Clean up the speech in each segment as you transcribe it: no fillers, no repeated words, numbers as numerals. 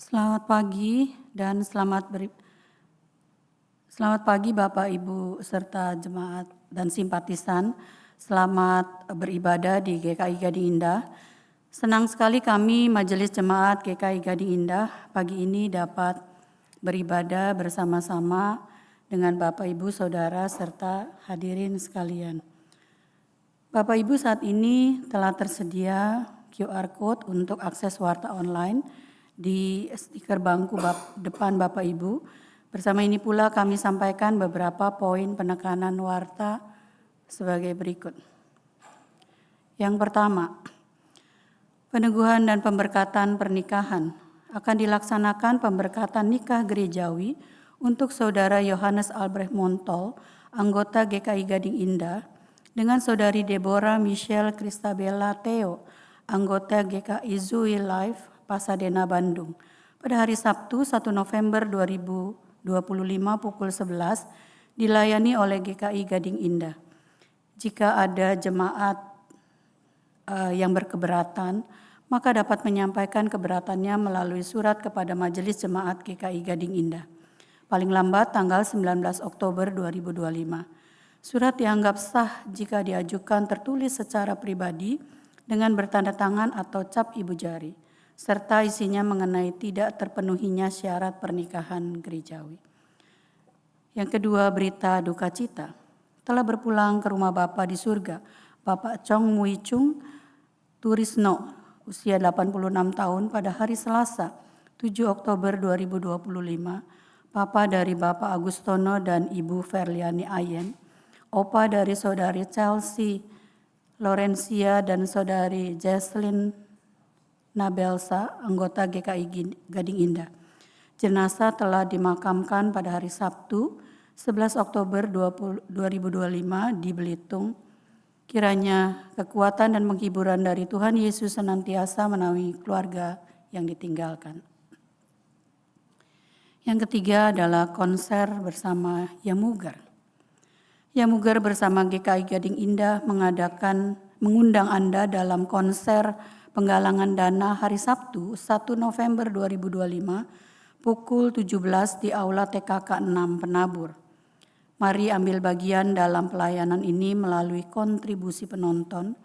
Selamat pagi dan selamat pagi Bapak Ibu serta jemaat dan simpatisan. Selamat beribadah di GKI Gading Indah. Senang sekali kami Majelis Jemaat GKI Gading Indah pagi ini dapat beribadah bersama-sama dengan Bapak Ibu Saudara serta hadirin sekalian. Bapak Ibu, saat ini telah tersedia QR Code untuk akses warta online di stiker bangku depan Bapak Ibu. Bersama ini pula kami sampaikan beberapa poin penekanan warta sebagai berikut. Yang pertama, peneguhan dan pemberkatan pernikahan. Akan dilaksanakan pemberkatan nikah gerejawi untuk Saudara Yohanes Albrecht Montol, anggota GKI Gading Indah, dengan Saudari Deborah Michelle Christabella Theo, anggota GKI Zui Life Pasadena, Bandung, pada hari Sabtu 1 November 2025 pukul 11 dilayani oleh GKI Gading Indah. Jika ada jemaat yang berkeberatan, maka dapat menyampaikan keberatannya melalui surat kepada Majelis Jemaat GKI Gading Indah. Paling lambat tanggal 19 Oktober 2025. Surat dianggap sah jika diajukan tertulis secara pribadi dengan bertanda tangan atau cap ibu jari, serta isinya mengenai tidak terpenuhinya syarat pernikahan gerejawi. Yang kedua, berita duka cita. Telah berpulang ke rumah Bapa di surga, Bapak Chong Mui Chung Turisno, usia 86 tahun pada hari Selasa, 7 Oktober 2025, Papa dari Bapak Agustono dan Ibu Verliani Ayen, Opa dari Saudari Chelsea Lorencia dan Saudari Jesslyn Nabelsa, anggota GKI Gading Indah. Jenazah telah dimakamkan pada hari Sabtu, 11 Oktober 2025 di Belitung. Kiranya kekuatan dan penghiburan dari Tuhan Yesus senantiasa menaungi keluarga yang ditinggalkan. Yang ketiga adalah konser bersama Yamugar. Yamugar bersama GKI Gading Indah mengundang Anda dalam konser penggalangan dana hari Sabtu 1 November 2025 pukul 17 di Aula TKK 6 Penabur. Mari ambil bagian dalam pelayanan ini melalui kontribusi penonton.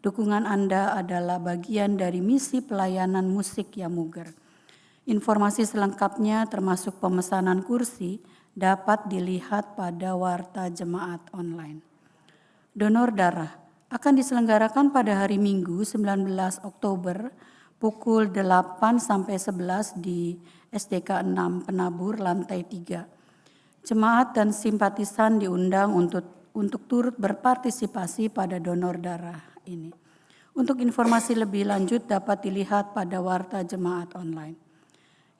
Dukungan Anda adalah bagian dari misi pelayanan musik Yamugar. Informasi selengkapnya termasuk pemesanan kursi dapat dilihat pada warta jemaat online. Donor darah akan diselenggarakan pada hari Minggu 19 Oktober pukul 8 sampai 11 di SDK 6 Penabur lantai 3. Jemaat dan simpatisan diundang untuk turut berpartisipasi pada donor darah ini. Untuk informasi lebih lanjut dapat dilihat pada warta jemaat online.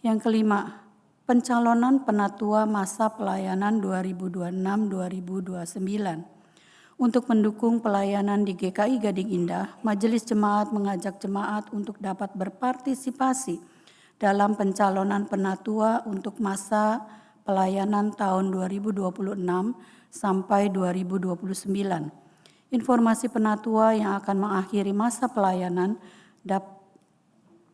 Yang kelima, pencalonan penatua masa pelayanan 2026-2029. Untuk mendukung pelayanan di GKI Gading Indah, Majelis Jemaat mengajak jemaat untuk dapat berpartisipasi dalam pencalonan penatua untuk masa pelayanan tahun 2026 sampai 2029. Informasi penatua yang akan mengakhiri masa pelayanan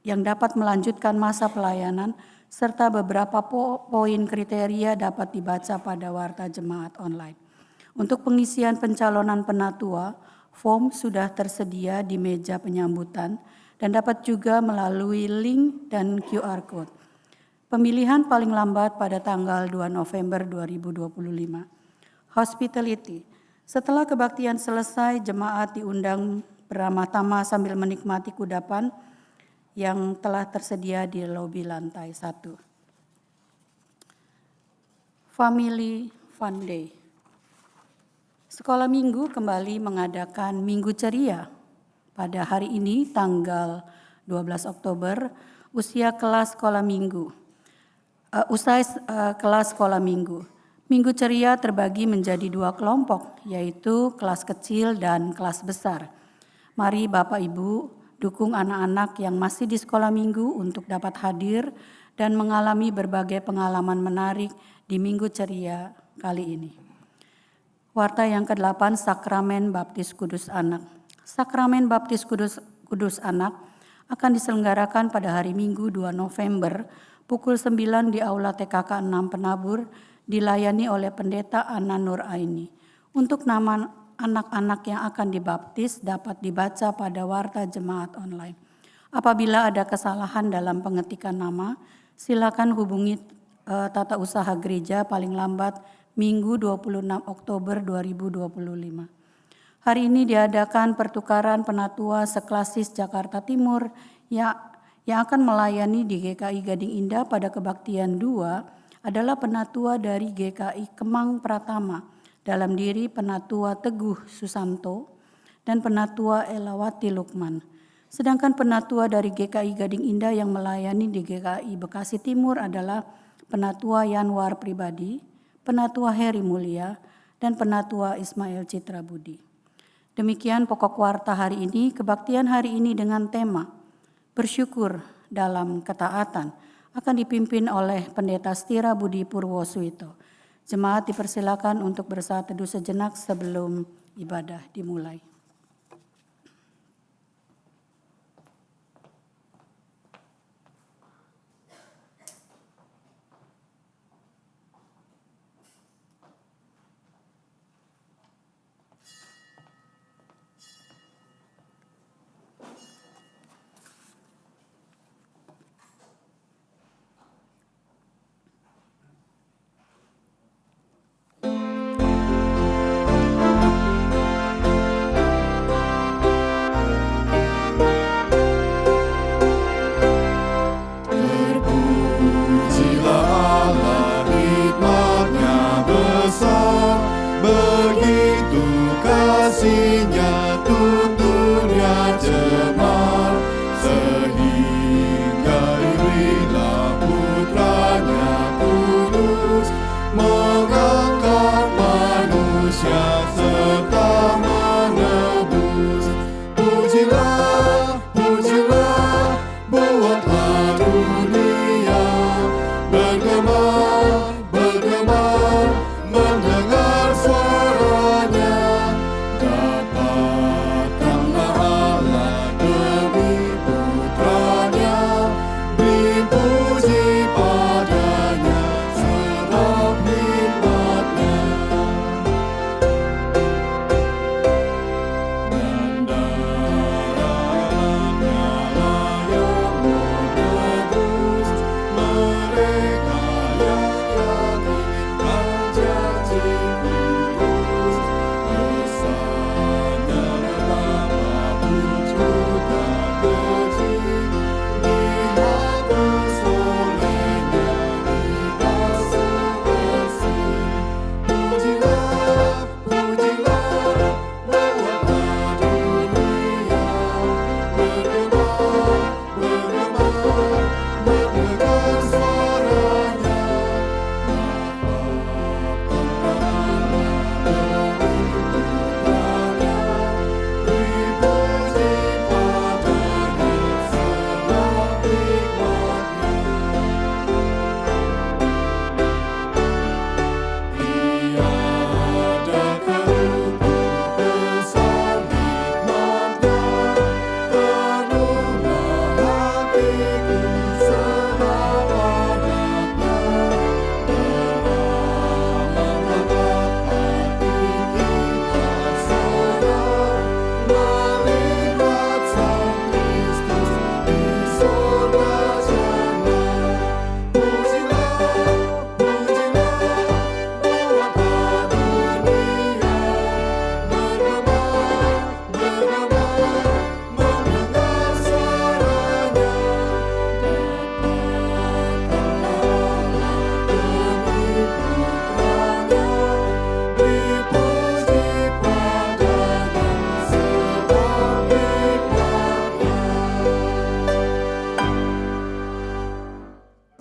yang dapat melanjutkan masa pelayanan serta beberapa poin kriteria dapat dibaca pada warta jemaat online. Untuk pengisian pencalonan penatua, form sudah tersedia di meja penyambutan dan dapat juga melalui link dan QR Code. Pemilihan paling lambat pada tanggal 2 November 2025. Hospitality. Setelah kebaktian selesai, jemaat diundang beramah-tamah sambil menikmati kudapan yang telah tersedia di lobi lantai 1. Family Fun Day. Sekolah Minggu kembali mengadakan Minggu Ceria. Pada hari ini tanggal 12 Oktober, usai kelas sekolah Minggu. Minggu Ceria terbagi menjadi 2 kelompok, yaitu kelas kecil dan kelas besar. Mari Bapak Ibu dukung anak-anak yang masih di sekolah Minggu untuk dapat hadir dan mengalami berbagai pengalaman menarik di Minggu Ceria kali ini. Warta yang ke-8, Sakramen Baptis Kudus Anak. Sakramen Baptis Kudus Anak akan diselenggarakan pada hari Minggu 2 November pukul 9 di Aula TKK 6 Penabur, dilayani oleh Pendeta Ana Nur Aini. Untuk nama anak-anak yang akan dibaptis dapat dibaca pada Warta Jemaat Online. Apabila ada kesalahan dalam pengetikan nama, silakan hubungi Tata Usaha Gereja paling lambat Minggu 26 Oktober 2025. Hari ini diadakan pertukaran penatua seklasis Jakarta Timur yang akan melayani di GKI Gading Indah pada kebaktian 2 adalah penatua dari GKI Kemang Pratama, dalam diri penatua Teguh Susanto dan penatua Elawati Lukman. Sedangkan penatua dari GKI Gading Indah yang melayani di GKI Bekasi Timur adalah penatua Yanwar Pribadi, penatua Heri Mulia, dan penatua Ismail Citra Budi. Demikian pokok warta hari ini. Kebaktian hari ini dengan tema bersyukur dalam ketaatan akan dipimpin oleh Pendeta Stira Budi Purwosuito. Jemaat dipersilakan untuk bersaat teduh sejenak sebelum ibadah dimulai.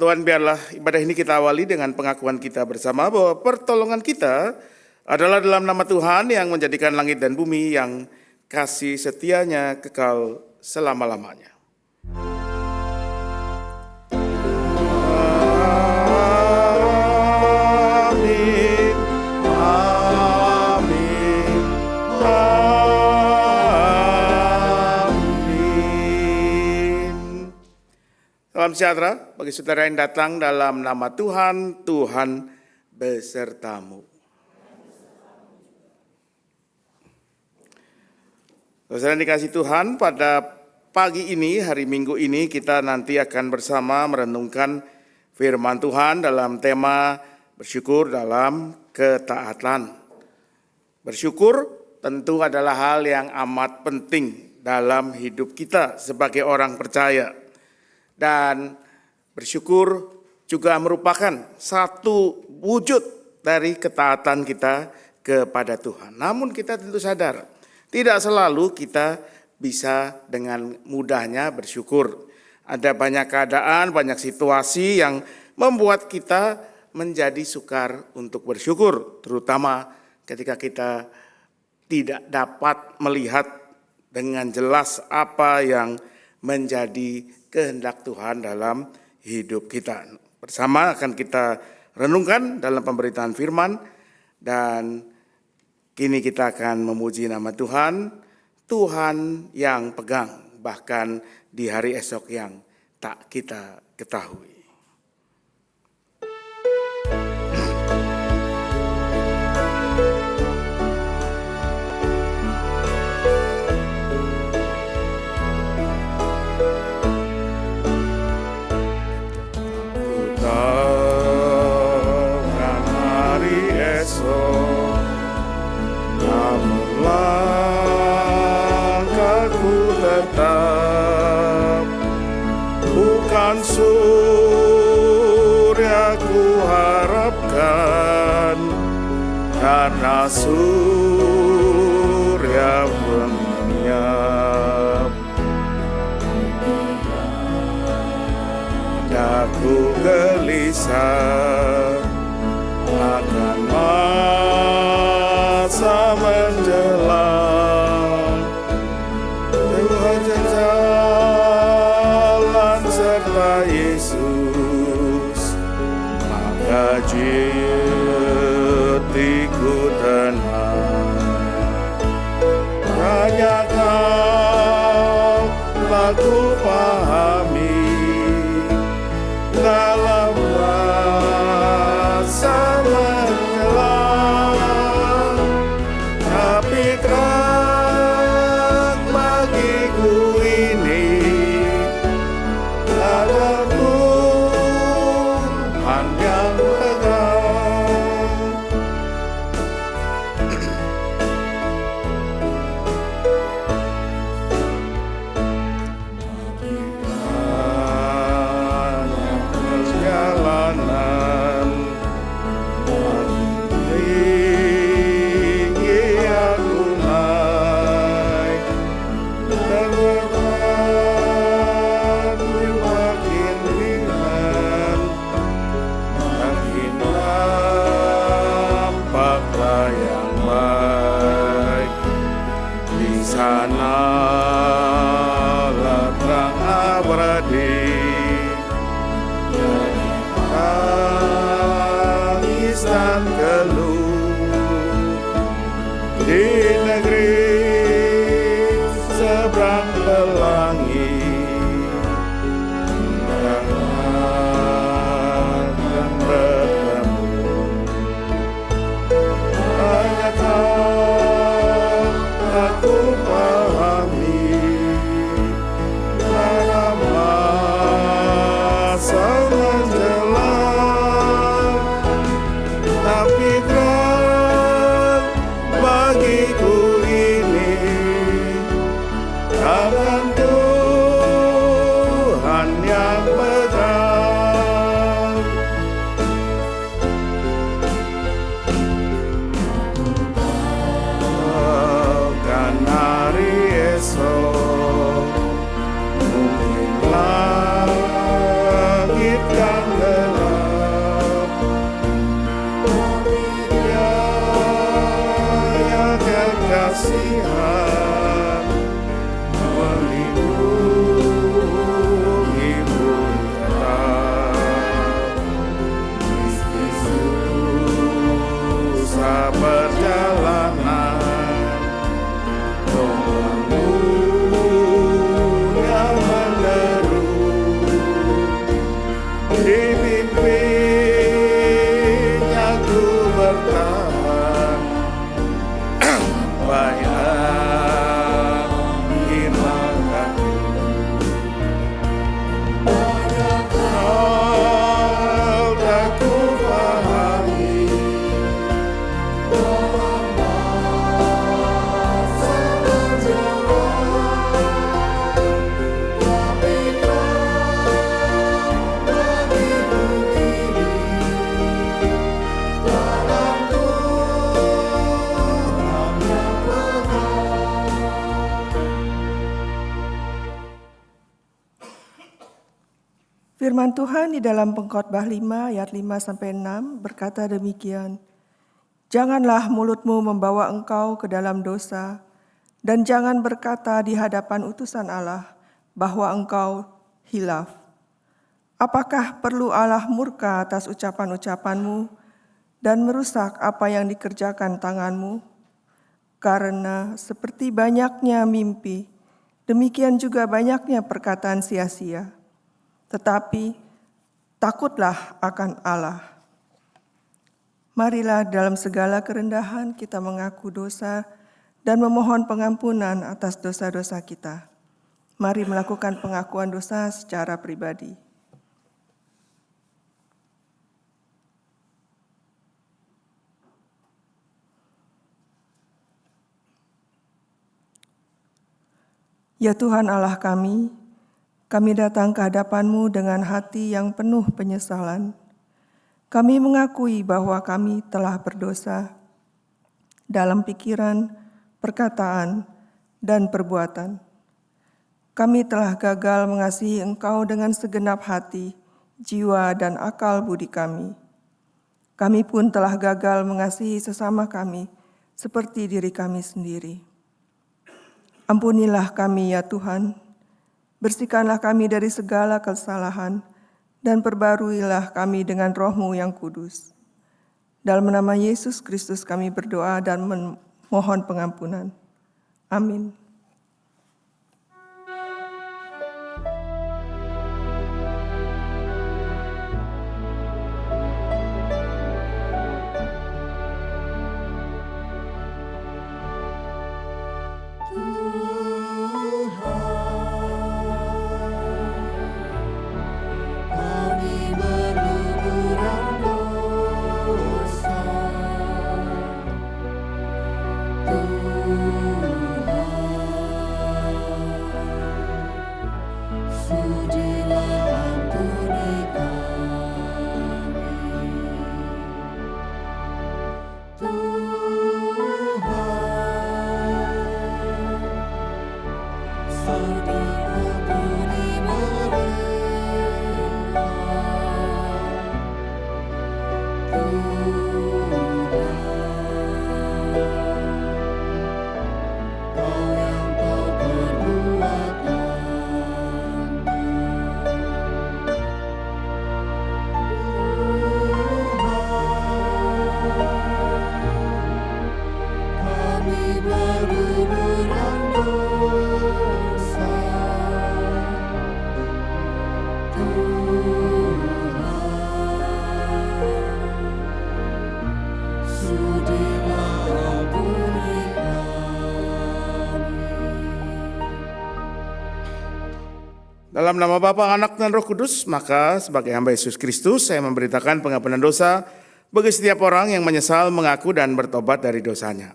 Tuhan, biarlah ibadah ini kita awali dengan pengakuan kita bersama bahwa pertolongan kita adalah dalam nama Tuhan yang menjadikan langit dan bumi, yang kasih setianya kekal selama-lamanya. Amin, amin, amin. Salam Salam sejahtera bagi saudara yang datang dalam nama Tuhan, Tuhan besertamu. Saudara yang dikasihi Tuhan, pada pagi ini, hari Minggu ini, kita nanti akan bersama merenungkan firman Tuhan dalam tema bersyukur dalam ketaatan. Bersyukur tentu adalah hal yang amat penting dalam hidup kita sebagai orang percaya. Dan bersyukur juga merupakan satu wujud dari ketaatan kita kepada Tuhan. Namun kita tentu sadar, tidak selalu kita bisa dengan mudahnya bersyukur. Ada banyak keadaan, banyak situasi yang membuat kita menjadi sukar untuk bersyukur. Terutama ketika kita tidak dapat melihat dengan jelas apa yang menjadi kehendak Tuhan dalam hidup kita. Bersama akan kita renungkan dalam pemberitaan firman, dan kini kita akan memuji nama Tuhan, Tuhan yang pegang bahkan di hari esok yang tak kita ketahui. Bukan surya ku harapkan, karena surya menyap. Aku gelisah akan masa menjelang. Tuhan jalan serta Yesus, maka jiwaku tenang. Banyak hal aku pahami dalam masa menjelang, tapi terang bagiku ini ada Tuhan yang pegang. Banyak perjalanan tinggi aku naik, dan berbatu makin ringan, makin nampaklah yang baik. Di sanalah terang abadi, tangis dan keluh di negeri seberang pelangi. Akan bertemu banyak hal aku pahami dalam masa menjelang, tapi terang bagiku ini akan Tuhan yang pegang. Bahkan hari esok mungkin langit Firman Tuhan di dalam Pengkhotbah 5 ayat 5-6 berkata demikian, "Janganlah mulutmu membawa engkau ke dalam dosa, dan jangan berkata di hadapan utusan Allah bahwa engkau hilaf. Apakah perlu Allah murka atas ucapan-ucapanmu dan merusak apa yang dikerjakan tanganmu? Karena seperti banyaknya mimpi, demikian juga banyaknya perkataan sia-sia. Tetapi takutlah akan Allah." Marilah dalam segala kerendahan kita mengaku dosa dan memohon pengampunan atas dosa-dosa kita. Mari melakukan pengakuan dosa secara pribadi. Ya Tuhan Allah kami datang ke hadapan-Mu dengan hati yang penuh penyesalan. Kami mengakui bahwa kami telah berdosa dalam pikiran, perkataan, dan perbuatan. Kami telah gagal mengasihi Engkau dengan segenap hati, jiwa, dan akal budi kami. Kami pun telah gagal mengasihi sesama kami seperti diri kami sendiri. Ampunilah kami ya Tuhan, bersihkanlah kami dari segala kesalahan, dan perbaruilah kami dengan Roh-Mu yang kudus. Dalam nama Yesus Kristus kami berdoa dan memohon pengampunan. Amin. Dalam nama Bapa, Anak, dan Roh Kudus, maka sebagai hamba Yesus Kristus, saya memberitakan pengampunan dosa bagi setiap orang yang menyesal, mengaku, dan bertobat dari dosanya.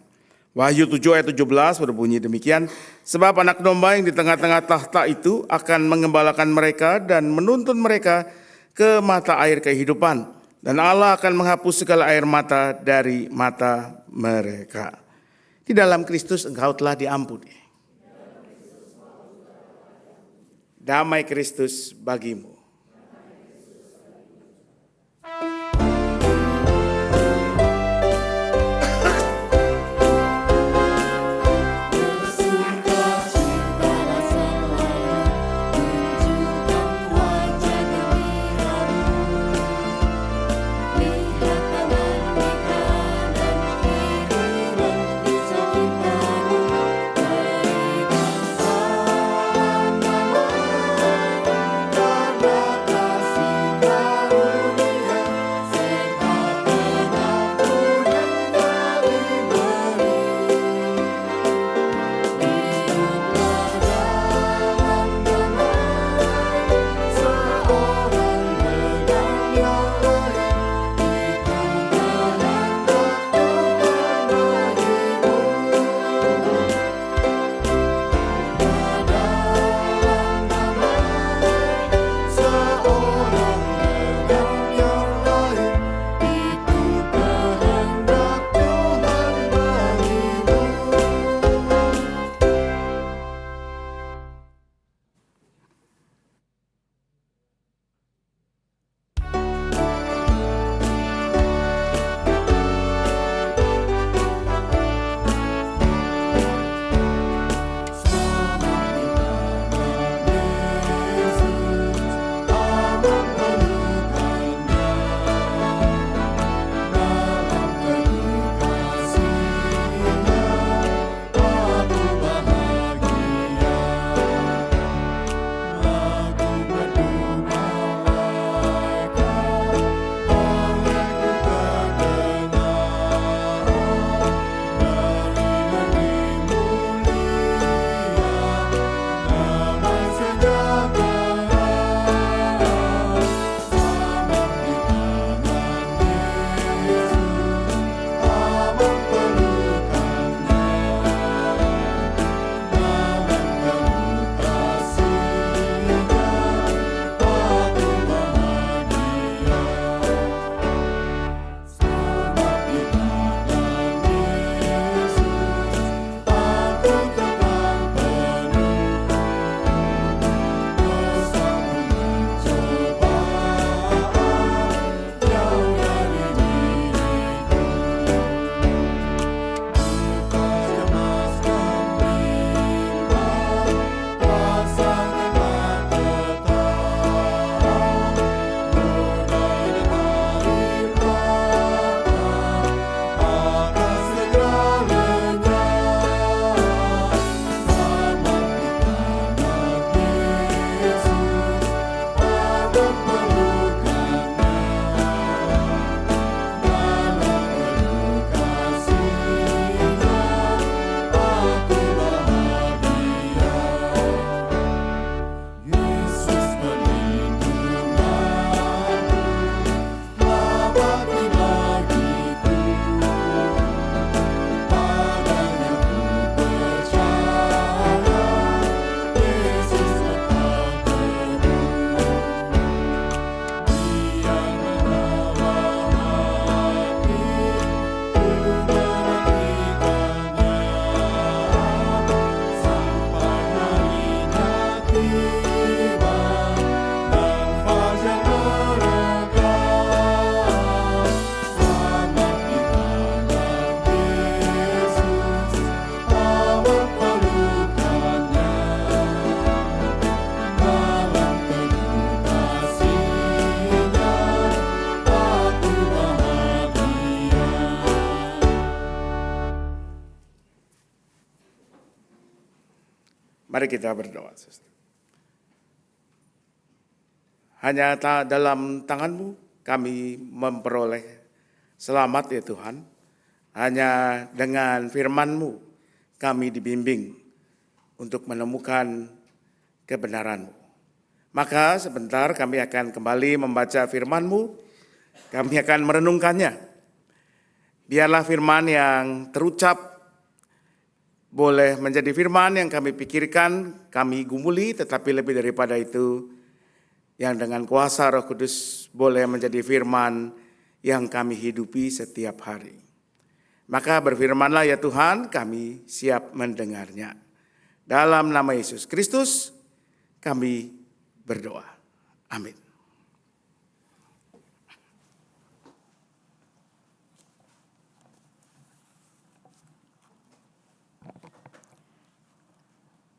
Wahyu 7 ayat 17 berbunyi demikian, "Sebab anak domba yang di tengah-tengah tahta itu akan mengembalakan mereka dan menuntun mereka ke mata air kehidupan, dan Allah akan menghapus segala air mata dari mata mereka." Di dalam Kristus engkau telah diampuni. Damai Kristus bagimu. Karena Mari kita berdoa. Hanya dalam tangan-Mu kami memperoleh selamat ya Tuhan. Hanya dengan firman-Mu kami dibimbing untuk menemukan kebenaran-Mu. Maka sebentar kami akan kembali membaca firman-Mu, kami akan merenungkannya. Biarlah firman yang terucap boleh menjadi firman yang kami pikirkan, kami gumuli, tetapi lebih daripada itu, yang dengan kuasa Roh Kudus boleh menjadi firman yang kami hidupi setiap hari. Maka berfirmanlah ya Tuhan, kami siap mendengarnya. Dalam nama Yesus Kristus kami berdoa. Amin.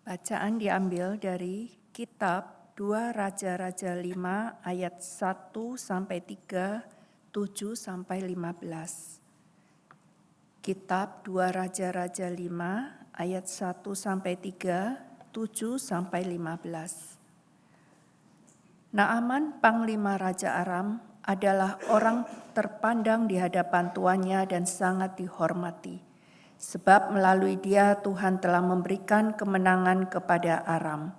Bacaan diambil dari kitab 2 Raja-Raja 5 ayat 1 sampai 3, 7 sampai 15. Kitab 2 Raja-Raja 5 ayat 1 sampai 3, 7 sampai 15. Naaman panglima Raja Aram adalah orang terpandang di hadapan tuannya dan sangat dihormati. Sebab melalui dia Tuhan telah memberikan kemenangan kepada Aram.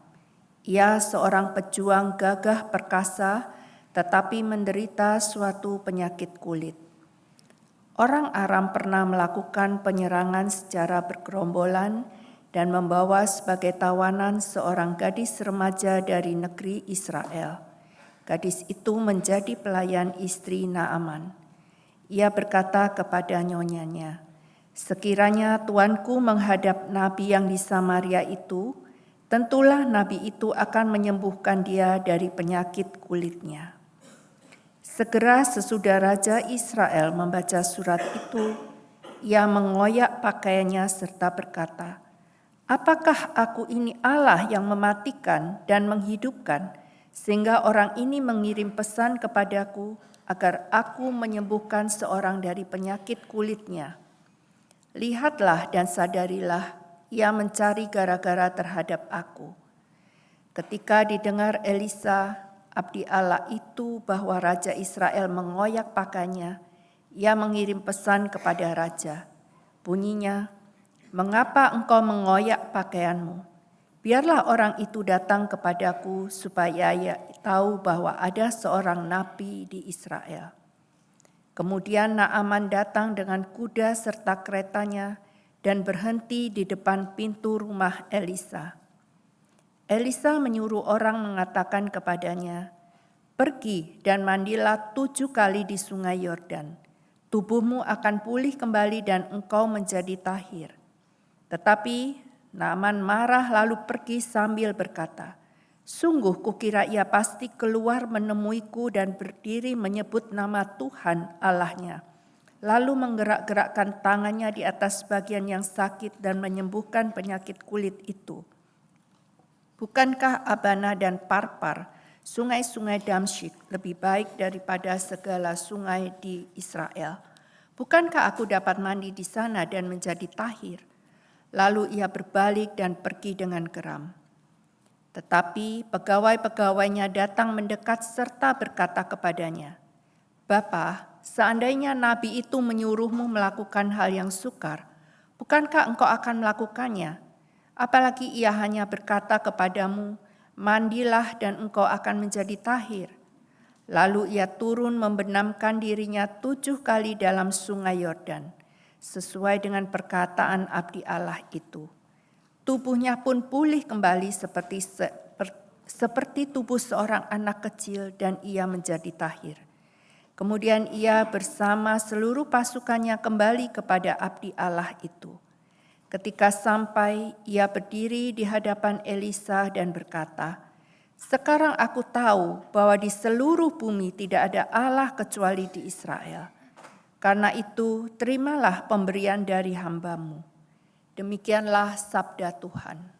Ia seorang pejuang gagah perkasa, tetapi menderita suatu penyakit kulit. Orang Aram pernah melakukan penyerangan secara bergerombolan dan membawa sebagai tawanan seorang gadis remaja dari negeri Israel. Gadis itu menjadi pelayan istri Naaman. Ia berkata kepada nyonyanya, "Sekiranya tuanku menghadap nabi yang di Samaria itu, tentulah nabi itu akan menyembuhkan dia dari penyakit kulitnya." Segera sesudah Raja Israel membaca surat itu, ia mengoyak pakaiannya serta berkata, "Apakah aku ini Allah yang mematikan dan menghidupkan, sehingga orang ini mengirim pesan kepadaku agar aku menyembuhkan seorang dari penyakit kulitnya? Lihatlah dan sadarilah, ia mencari gara-gara terhadap aku." Ketika didengar Elisa, abdi Allah itu, bahwa Raja Israel mengoyak pakaiannya, ia mengirim pesan kepada raja. Bunyinya, "Mengapa engkau mengoyak pakaianmu? Biarlah orang itu datang kepadaku supaya ia tahu bahwa ada seorang nabi di Israel." Kemudian Naaman datang dengan kuda serta keretanya dan berhenti di depan pintu rumah Elisa. Elisa menyuruh orang mengatakan kepadanya, "Pergi dan mandilah 7 kali di sungai Yordan. Tubuhmu akan pulih kembali dan engkau menjadi tahir." Tetapi Naaman marah lalu pergi sambil berkata, "Sungguh kukira ia pasti keluar menemuiku dan berdiri menyebut nama Tuhan Allahnya. Lalu menggerak-gerakkan tangannya di atas bagian yang sakit dan menyembuhkan penyakit kulit itu. Bukankah Abana dan Parpar, sungai-sungai Damsyik, lebih baik daripada segala sungai di Israel? Bukankah aku dapat mandi di sana dan menjadi tahir?" Lalu ia berbalik dan pergi dengan geram. Tetapi pegawai-pegawainya datang mendekat serta berkata kepadanya, "Bapa, seandainya nabi itu menyuruhmu melakukan hal yang sukar, bukankah engkau akan melakukannya? Apalagi ia hanya berkata kepadamu, 'Mandilah dan engkau akan menjadi tahir.'" Lalu ia turun membenamkan dirinya 7 kali dalam sungai Yordan, sesuai dengan perkataan abdi Allah itu. Tubuhnya pun pulih kembali seperti tubuh seorang anak kecil dan ia menjadi tahir. Kemudian ia bersama seluruh pasukannya kembali kepada abdi Allah itu. Ketika sampai, ia berdiri di hadapan Elisa dan berkata, "Sekarang aku tahu bahwa di seluruh bumi tidak ada Allah kecuali di Israel. Karena itu, terimalah pemberian dari hamba-Mu." Demikianlah sabda Tuhan.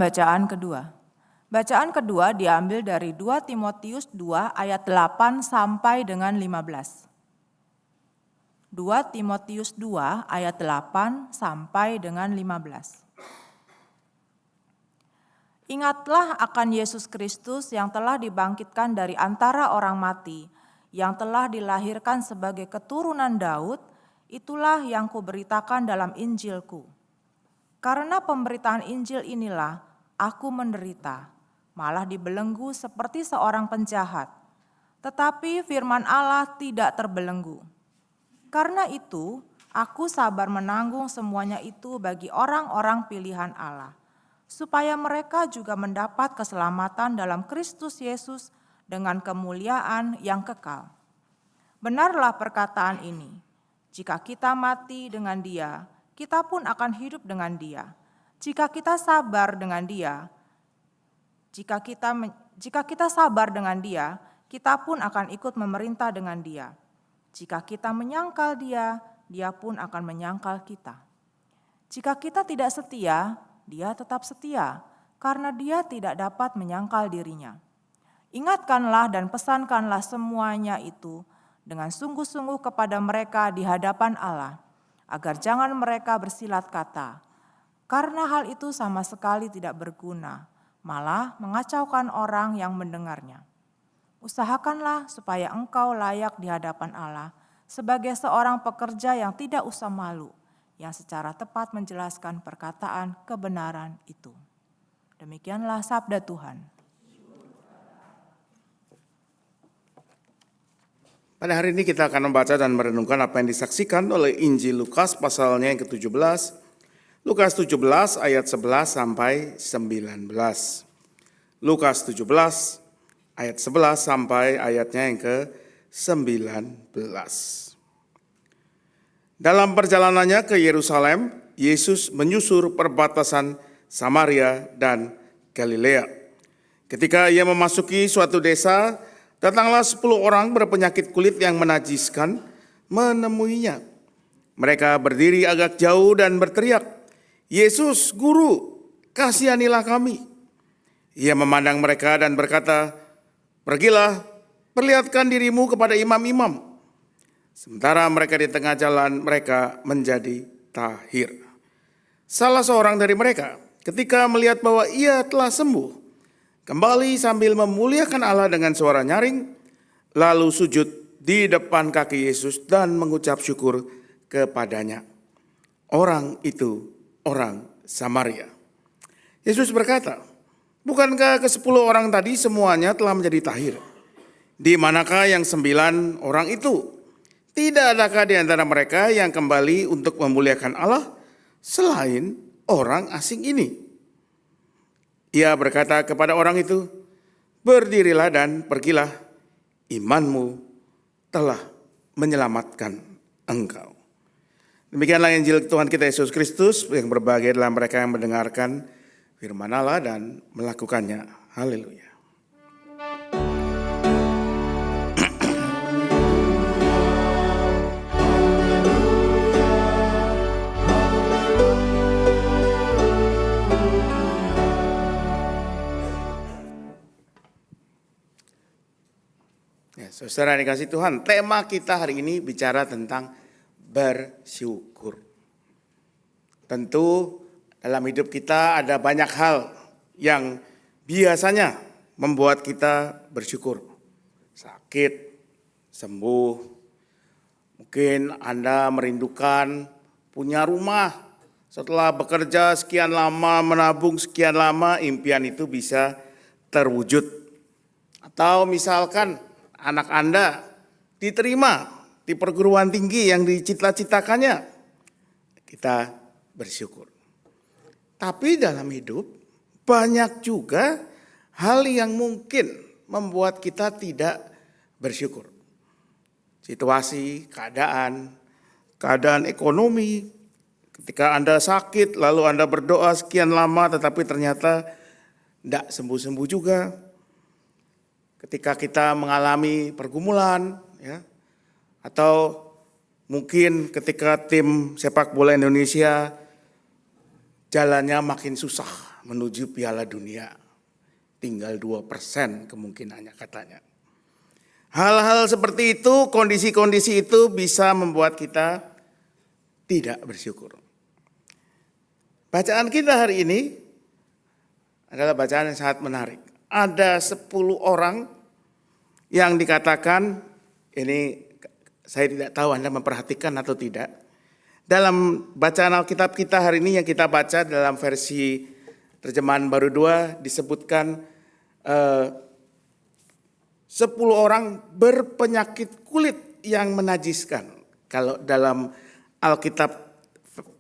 Bacaan kedua. Bacaan kedua diambil dari 2 Timotius 2 ayat 8 sampai dengan 15. 2 Timotius 2 ayat 8 sampai dengan 15. Ingatlah akan Yesus Kristus yang telah dibangkitkan dari antara orang mati, yang telah dilahirkan sebagai keturunan Daud, itulah yang kuberitakan dalam Injilku. Karena pemberitaan Injil inilah aku menderita, malah dibelenggu seperti seorang penjahat. Tetapi firman Allah tidak terbelenggu. Karena itu, aku sabar menanggung semuanya itu bagi orang-orang pilihan Allah, supaya mereka juga mendapat keselamatan dalam Kristus Yesus dengan kemuliaan yang kekal. Benarlah perkataan ini, jika kita mati dengan Dia, kita pun akan hidup dengan Dia. Jika kita sabar dengan Dia, jika kita sabar dengan Dia, kita pun akan ikut memerintah dengan Dia. Jika kita menyangkal Dia, Dia pun akan menyangkal kita. Jika kita tidak setia, Dia tetap setia, karena Dia tidak dapat menyangkal dirinya. Ingatkanlah dan pesankanlah semuanya itu dengan sungguh-sungguh kepada mereka di hadapan Allah, agar jangan mereka bersilat kata, karena hal itu sama sekali tidak berguna, malah mengacaukan orang yang mendengarnya. Usahakanlah supaya engkau layak di hadapan Allah sebagai seorang pekerja yang tidak usah malu, yang secara tepat menjelaskan perkataan kebenaran itu. Demikianlah sabda Tuhan. Pada hari ini kita akan membaca dan merenungkan apa yang disaksikan oleh Injil Lukas pasalnya yang ke-17. Lukas 17 ayat 11 sampai 19. Lukas 17 ayat 11 sampai ayatnya yang ke-19. Dalam perjalanannya ke Yerusalem, Yesus menyusur perbatasan Samaria dan Galilea. Ketika ia memasuki suatu desa, datanglah 10 orang berpenyakit kulit yang menajiskan menemuinya. Mereka berdiri agak jauh dan berteriak, "Yesus, Guru, kasihanilah kami." Ia memandang mereka dan berkata, "Pergilah, perlihatkan dirimu kepada imam-imam." Sementara mereka di tengah jalan, mereka menjadi tahir. Salah seorang dari mereka, ketika melihat bahwa ia telah sembuh, kembali sambil memuliakan Allah dengan suara nyaring, lalu sujud di depan kaki Yesus dan mengucap syukur kepadanya. Orang itu orang Samaria. Yesus berkata, "Bukankah ke-10 orang tadi semuanya telah menjadi tahir? Di manakah yang 9 orang itu? Tidak adakah di antara mereka yang kembali untuk memuliakan Allah selain orang asing ini?" Ia berkata kepada orang itu, "Berdirilah dan pergilah, imanmu telah menyelamatkan engkau." Demikianlah Injil Tuhan kita Yesus Kristus yang berbahagia adalah mereka yang mendengarkan firman Allah dan melakukannya. Haleluya. Ya, saudara yang dikasihi Tuhan, tema kita hari ini bicara tentang bersyukur. Tentu dalam hidup kita ada banyak hal yang biasanya membuat kita bersyukur. Sakit, sembuh, mungkin Anda merindukan punya rumah. Setelah bekerja sekian lama, menabung sekian lama, impian itu bisa terwujud. Atau misalkan anak Anda diterima di perguruan tinggi yang dicita-citakannya. Kita bersyukur. Tapi dalam hidup banyak juga hal yang mungkin membuat kita tidak bersyukur. Situasi, keadaan ekonomi. Ketika Anda sakit lalu Anda berdoa sekian lama tetapi ternyata tidak sembuh-sembuh juga. Ketika kita mengalami pergumulan, ya, atau mungkin ketika tim sepak bola Indonesia jalannya makin susah menuju Piala Dunia. Tinggal 2% kemungkinannya katanya. Hal-hal seperti itu, kondisi-kondisi itu bisa membuat kita tidak bersyukur. Bacaan kita hari ini adalah bacaan yang sangat menarik. Ada 10 orang yang dikatakan, ini saya tidak tahu Anda memperhatikan atau tidak. Dalam bacaan Alkitab kita hari ini yang kita baca dalam versi terjemahan baru 2 disebutkan 10 orang berpenyakit kulit yang menajiskan. Kalau dalam Alkitab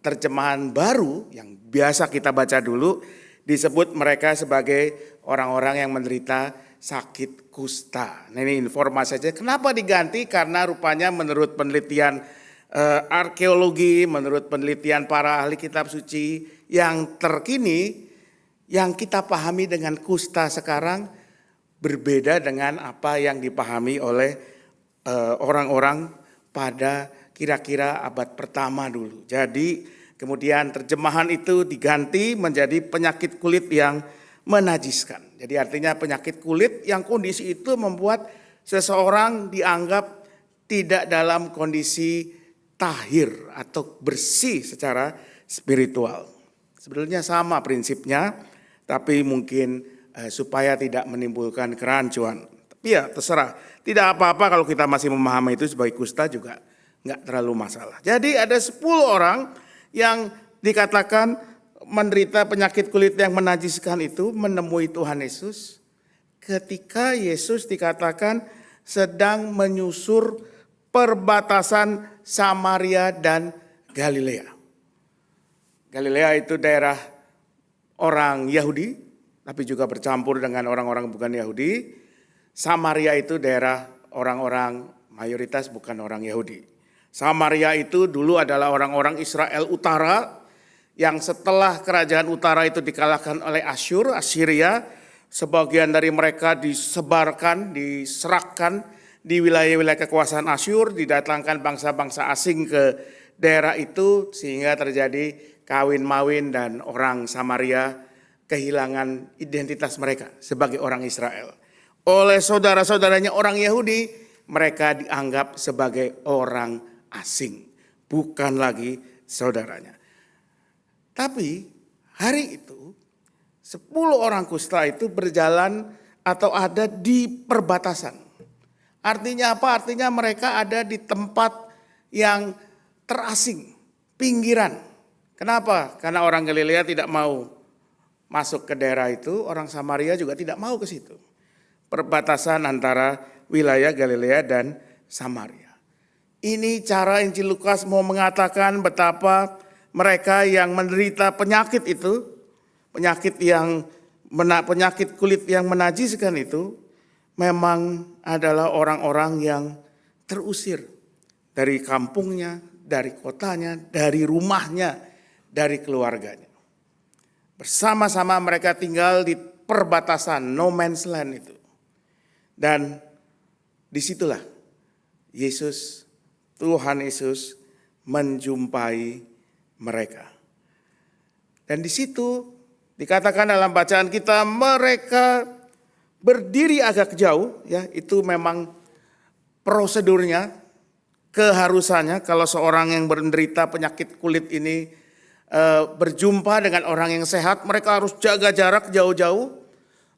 terjemahan baru yang biasa kita baca dulu disebut mereka sebagai orang-orang yang menderita sakit kusta. Nah, ini informasi saja. Kenapa diganti? Karena rupanya menurut penelitian arkeologi, menurut penelitian para ahli kitab suci yang terkini, yang kita pahami dengan kusta sekarang berbeda dengan apa yang dipahami oleh orang-orang pada kira-kira abad pertama dulu. Jadi kemudian terjemahan itu diganti menjadi penyakit kulit yang menajiskan. Jadi artinya penyakit kulit yang kondisi itu membuat seseorang dianggap tidak dalam kondisi tahir atau bersih secara spiritual. Sebetulnya sama prinsipnya, tapi mungkin supaya tidak menimbulkan kerancuan. Tapi ya terserah, tidak apa-apa kalau kita masih memahami itu sebagai kusta juga nggak terlalu masalah. Jadi ada 10 orang yang dikatakan menderita penyakit kulit yang menajiskan itu menemui Tuhan Yesus ketika Yesus dikatakan sedang menyusur perbatasan Samaria dan Galilea. Galilea itu daerah orang Yahudi, tapi juga bercampur dengan orang-orang bukan Yahudi. Samaria itu daerah orang-orang mayoritas bukan orang Yahudi. Samaria itu dulu adalah orang-orang Israel Utara yang setelah kerajaan utara itu dikalahkan oleh Assyria, sebagian dari mereka disebarkan, diserahkan di wilayah-wilayah kekuasaan Asyur, didatangkan bangsa-bangsa asing ke daerah itu sehingga terjadi kawin-mawin dan orang Samaria kehilangan identitas mereka sebagai orang Israel. Oleh saudara-saudaranya orang Yahudi, mereka dianggap sebagai orang asing, bukan lagi saudaranya. Tapi hari itu 10 orang kusta itu berjalan atau ada di perbatasan. Artinya apa? Artinya mereka ada di tempat yang terasing, pinggiran. Kenapa? Karena orang Galilea tidak mau masuk ke daerah itu, orang Samaria juga tidak mau ke situ. Perbatasan antara wilayah Galilea dan Samaria. Ini cara Injil Lukas mau mengatakan betapa mereka yang menderita penyakit itu, penyakit kulit yang menajiskan itu, memang adalah orang-orang yang terusir dari kampungnya, dari kotanya, dari rumahnya, dari keluarganya. Bersama-sama mereka tinggal di perbatasan no man's land itu. Dan disitulah Tuhan Yesus menjumpai mereka. Dan di situ dikatakan dalam bacaan kita mereka berdiri agak jauh, ya itu memang prosedurnya, keharusannya kalau seorang yang menderita penyakit kulit ini berjumpa dengan orang yang sehat, mereka harus jaga jarak jauh-jauh,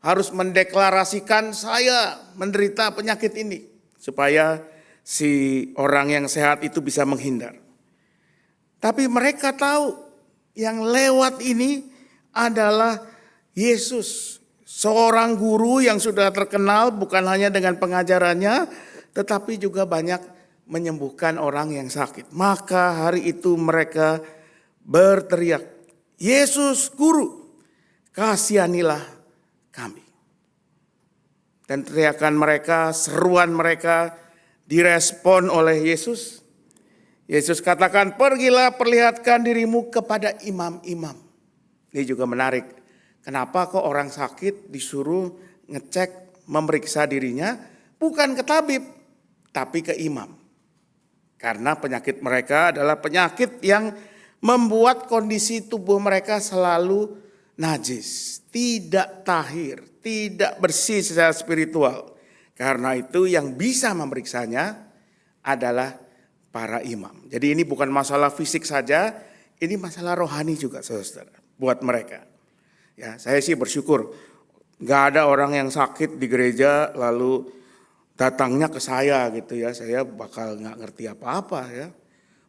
harus mendeklarasikan saya menderita penyakit ini supaya si orang yang sehat itu bisa menghindar. Tapi mereka tahu yang lewat ini adalah Yesus. Seorang guru yang sudah terkenal bukan hanya dengan pengajarannya, tetapi juga banyak menyembuhkan orang yang sakit. Maka hari itu mereka berteriak, Yesus Guru, kasihanilah kami. Dan teriakan mereka, seruan mereka direspon oleh Yesus. Yesus katakan, pergilah perlihatkan dirimu kepada imam-imam. Ini juga menarik. Kenapa kok orang sakit disuruh ngecek, memeriksa dirinya bukan ke tabib, tapi ke imam. Karena penyakit mereka adalah penyakit yang membuat kondisi tubuh mereka selalu najis, tidak tahir, tidak bersih secara spiritual. Karena itu yang bisa memeriksanya adalah para imam. Jadi ini bukan masalah fisik saja, ini masalah rohani juga saudara, buat mereka. Ya, saya sih bersyukur nggak ada orang yang sakit di gereja lalu datangnya ke saya gitu ya, saya bakal nggak ngerti apa-apa ya.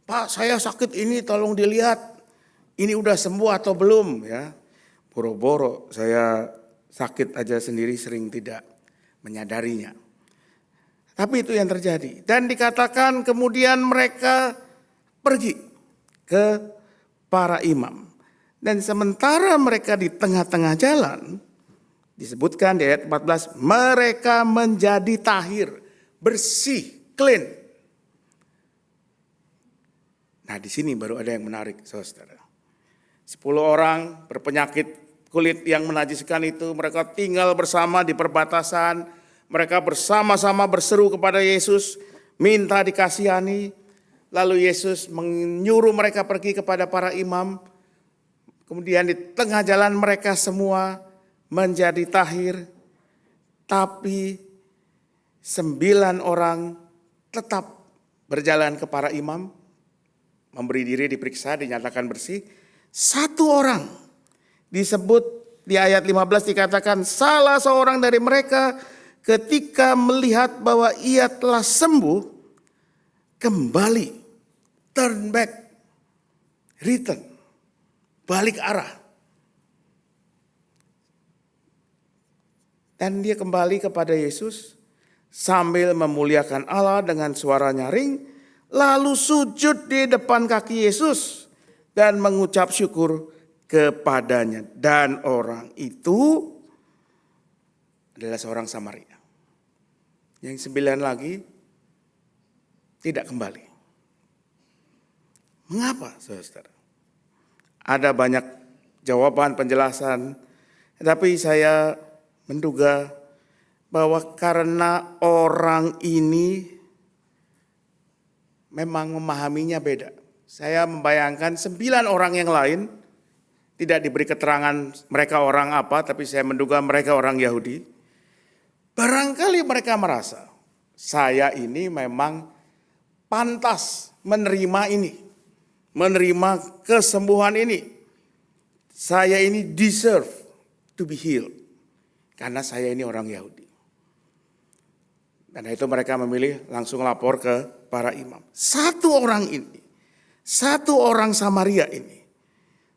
Pak, saya sakit ini tolong dilihat, ini udah sembuh atau belum ya. Boro-boro saya sakit aja sendiri sering tidak menyadarinya. Tapi itu yang terjadi. Dan dikatakan kemudian mereka pergi ke para imam. Dan sementara mereka di tengah-tengah jalan, disebutkan di ayat 14, mereka menjadi tahir, bersih, clean. Nah di sini baru ada yang menarik saudara. 10 orang berpenyakit kulit yang menajiskan itu, mereka tinggal bersama di perbatasan. Mereka bersama-sama berseru kepada Yesus, minta dikasihani. Lalu Yesus menyuruh mereka pergi kepada para imam. Kemudian di tengah jalan mereka semua menjadi tahir. Tapi 9 orang tetap berjalan ke para imam. Memberi diri diperiksa, dinyatakan bersih. 1 orang disebut di ayat 15 dikatakan salah seorang dari mereka ketika melihat bahwa ia telah sembuh, kembali, turn back, return, balik arah. Dan dia kembali kepada Yesus sambil memuliakan Allah dengan suara nyaring, lalu sujud di depan kaki Yesus dan mengucap syukur kepadanya. Dan orang itu adalah seorang Samaria. Yang 9 lagi tidak kembali. Mengapa saudara? Ada banyak jawaban penjelasan, tapi saya menduga bahwa karena orang ini memang memahaminya beda. Saya membayangkan 9 orang yang lain tidak diberi keterangan mereka orang apa, tapi saya menduga mereka orang Yahudi. Barangkali mereka merasa, saya ini memang pantas menerima ini, menerima kesembuhan ini. Saya ini deserve to be healed, karena saya ini orang Yahudi. Karena itu mereka memilih langsung lapor ke para imam. 1 orang ini, 1 orang Samaria ini,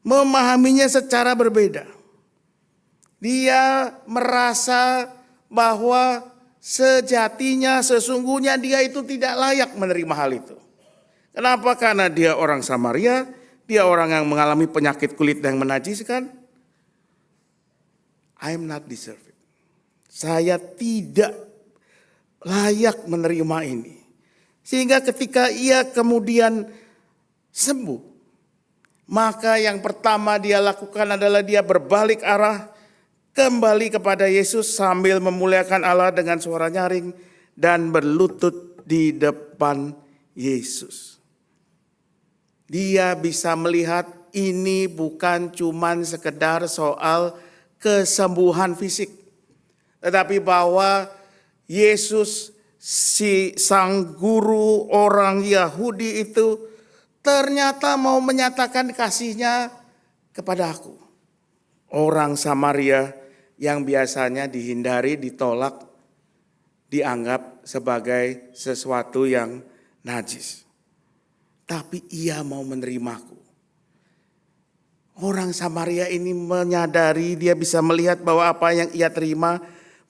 memahaminya secara berbeda. Dia merasa bahwa sejatinya sesungguhnya dia itu tidak layak menerima hal itu. Kenapa? Karena dia orang Samaria, dia orang yang mengalami penyakit kulit yang menajiskan. I am not deserving. Saya tidak layak menerima ini. Sehingga ketika ia kemudian sembuh, maka yang pertama dia lakukan adalah dia berbalik arah, kembali kepada Yesus sambil memuliakan Allah dengan suara nyaring dan berlutut di depan Yesus. Dia bisa melihat ini bukan cuman sekedar soal kesembuhan fisik, tetapi bahwa Yesus, si sang guru orang Yahudi itu ternyata mau menyatakan kasihnya kepada aku. Orang Samaria yang biasanya dihindari, ditolak, dianggap sebagai sesuatu yang najis. Tapi ia mau menerimaku. Orang Samaria ini menyadari, dia bisa melihat bahwa apa yang ia terima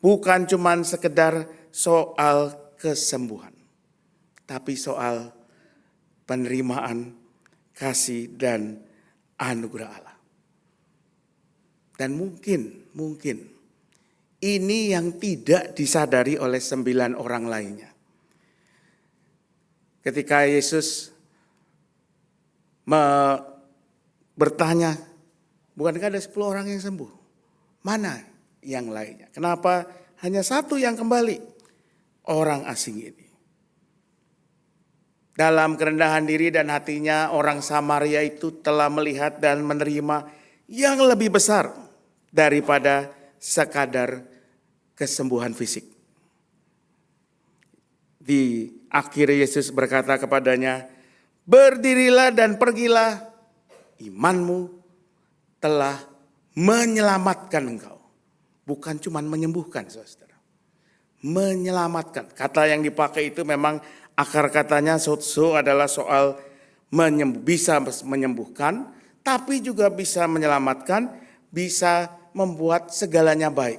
bukan cuma sekedar soal kesembuhan, tapi soal penerimaan kasih dan anugerah Allah. Dan mungkin ini yang tidak disadari oleh 9 orang lainnya. Ketika Yesus bertanya, bukankah ada 10 orang yang sembuh? Mana yang lainnya? Kenapa hanya 1 yang kembali? Orang asing ini. Dalam kerendahan diri dan hatinya, orang Samaria itu telah melihat dan menerima yang lebih besar daripada sekadar kesembuhan fisik. Di akhir Yesus berkata kepadanya, "Berdirilah dan pergilah, imanmu telah menyelamatkan engkau." Bukan cuma menyembuhkan, saudara. Menyelamatkan. Kata yang dipakai itu memang akar katanya sozo adalah soal bisa menyembuhkan, tapi juga bisa menyelamatkan, bisa membuat segalanya baik.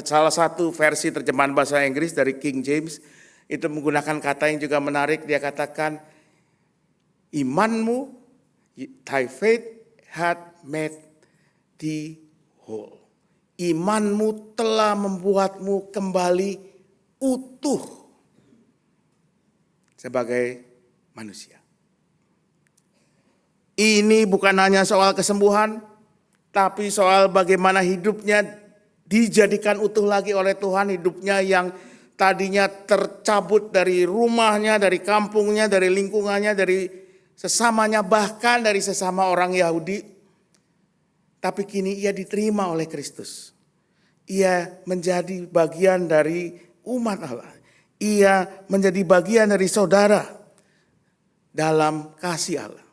Salah satu versi terjemahan bahasa Inggris dari King James itu menggunakan kata yang juga menarik. Dia katakan, imanmu, thy faith had made thee whole. Imanmu telah membuatmu kembali utuh sebagai manusia. Ini bukan hanya soal kesembuhan, tapi soal bagaimana hidupnya dijadikan utuh lagi oleh Tuhan. Hidupnya yang tadinya tercabut dari rumahnya, dari kampungnya, dari lingkungannya, dari sesamanya, bahkan dari sesama orang Yahudi. Tapi kini ia diterima oleh Kristus. Ia menjadi bagian dari umat Allah. Ia menjadi bagian dari saudara dalam kasih Allah.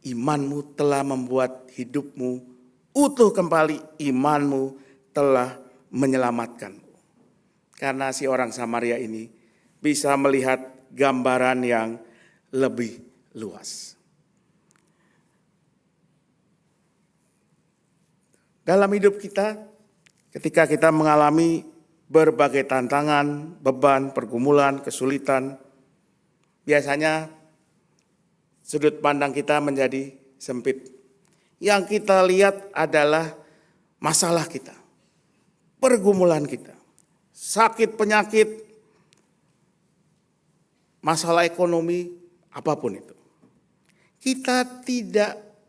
Imanmu telah membuat hidupmu utuh kembali. Imanmu telah menyelamatkanmu. Karena si orang Samaria ini bisa melihat gambaran yang lebih luas. Dalam hidup kita, ketika kita mengalami berbagai tantangan, beban, pergumulan, kesulitan, biasanya sudut pandang kita menjadi sempit. Yang kita lihat adalah masalah kita, pergumulan kita, sakit penyakit, masalah ekonomi, apapun itu.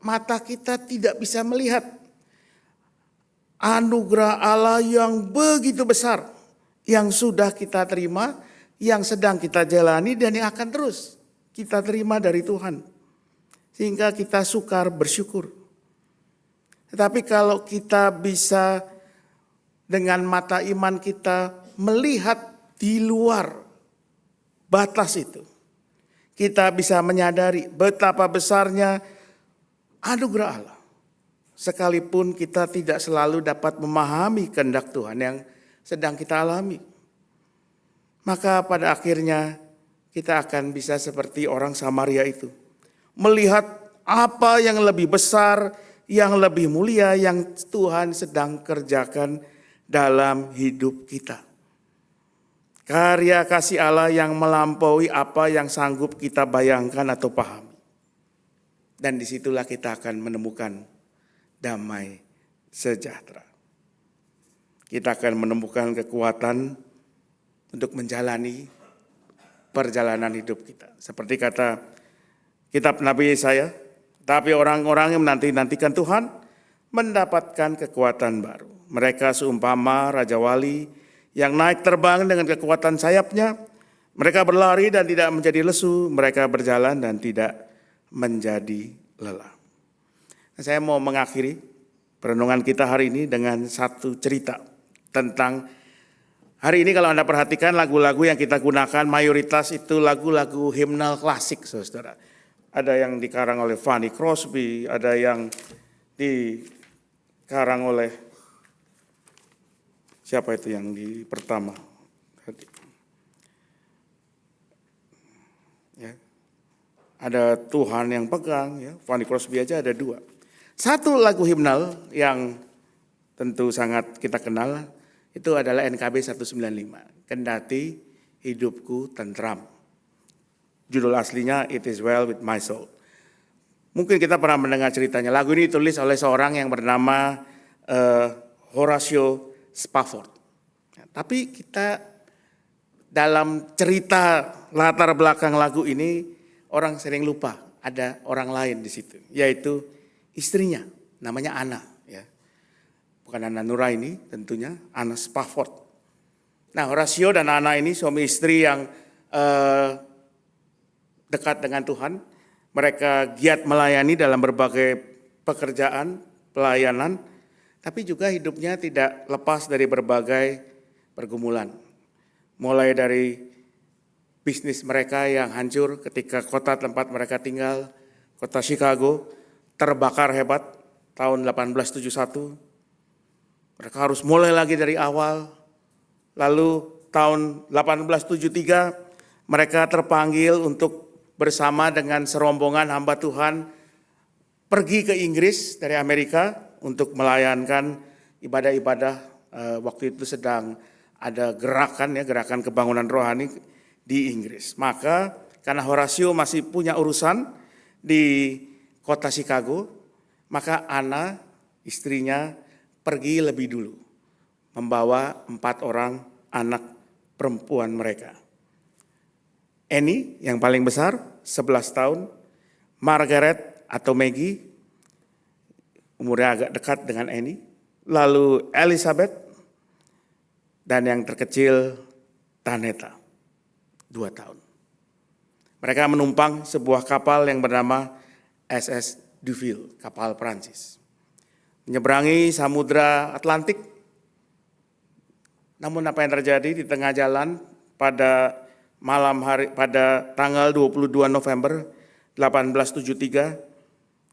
Mata kita tidak bisa melihat anugerah Allah yang begitu besar yang sudah kita terima, yang sedang kita jalani dan yang akan terus kita terima dari Tuhan. Sehingga kita sukar bersyukur. Tetapi kalau kita bisa dengan mata iman kita melihat di luar batas itu, kita bisa menyadari betapa besarnya anugerah Allah. Sekalipun kita tidak selalu dapat memahami kehendak Tuhan yang sedang kita alami. Maka pada akhirnya kita akan bisa seperti orang Samaria itu. Melihat apa yang lebih besar, yang lebih mulia yang Tuhan sedang kerjakan dalam hidup kita. Karya kasih Allah yang melampaui apa yang sanggup kita bayangkan atau pahami. Dan disitulah kita akan menemukan damai sejahtera. Kita akan menemukan kekuatan untuk menjalani perjalanan hidup kita. Seperti kata kitab Nabi Yesaya, tapi orang-orang yang menanti-nantikan Tuhan mendapatkan kekuatan baru. Mereka seumpama Raja Wali yang naik terbang dengan kekuatan sayapnya. Mereka berlari dan tidak menjadi lesu, mereka berjalan dan tidak menjadi lelah. Saya mau mengakhiri perenungan kita hari ini dengan satu cerita tentang hari ini. Kalau Anda perhatikan lagu-lagu yang kita gunakan mayoritas itu lagu-lagu himnal klasik, saudara. Ada yang dikarang oleh Fanny Crosby, ada yang dikarang oleh siapa itu yang di pertama? Ya. Ada Tuhan yang pegang, ya. Fanny Crosby aja ada 2. Satu lagu himnal yang tentu sangat kita kenal itu adalah NKB 195, Kendati Hidupku Tentram. Judul aslinya It Is Well With My Soul. Mungkin kita pernah mendengar ceritanya. Lagu ini ditulis oleh seorang yang bernama Horatio Spafford. Tapi kita dalam cerita latar belakang lagu ini orang sering lupa ada orang lain di situ, yaitu istrinya, namanya Anna, ya. Bukan Anna Nuraini tentunya, Anna Spafford. Nah, Horatio dan Anna ini suami istri yang dekat dengan Tuhan. Mereka giat melayani dalam berbagai pekerjaan, pelayanan, tapi juga hidupnya tidak lepas dari berbagai pergumulan. Mulai dari bisnis mereka yang hancur ketika kota tempat mereka tinggal, kota Chicago, terbakar hebat tahun 1871. Mereka harus mulai lagi dari awal. Lalu tahun 1873 mereka terpanggil untuk bersama dengan serombongan hamba Tuhan pergi ke Inggris dari Amerika untuk melayankan ibadah-ibadah. Waktu itu sedang ada gerakan kebangunan rohani di Inggris. Maka karena Horatio masih punya urusan di kota Chicago, maka Anna istrinya pergi lebih dulu membawa 4 orang anak perempuan mereka. Annie yang paling besar 11 tahun, Margaret atau Maggie umurnya agak dekat dengan Annie, lalu Elizabeth, dan yang terkecil Taneta 2 tahun. Mereka menumpang sebuah kapal yang bernama SS Duville, kapal Prancis. Menyeberangi Samudra Atlantik. Namun apa yang terjadi di tengah jalan pada malam hari pada tanggal 22 November 1873,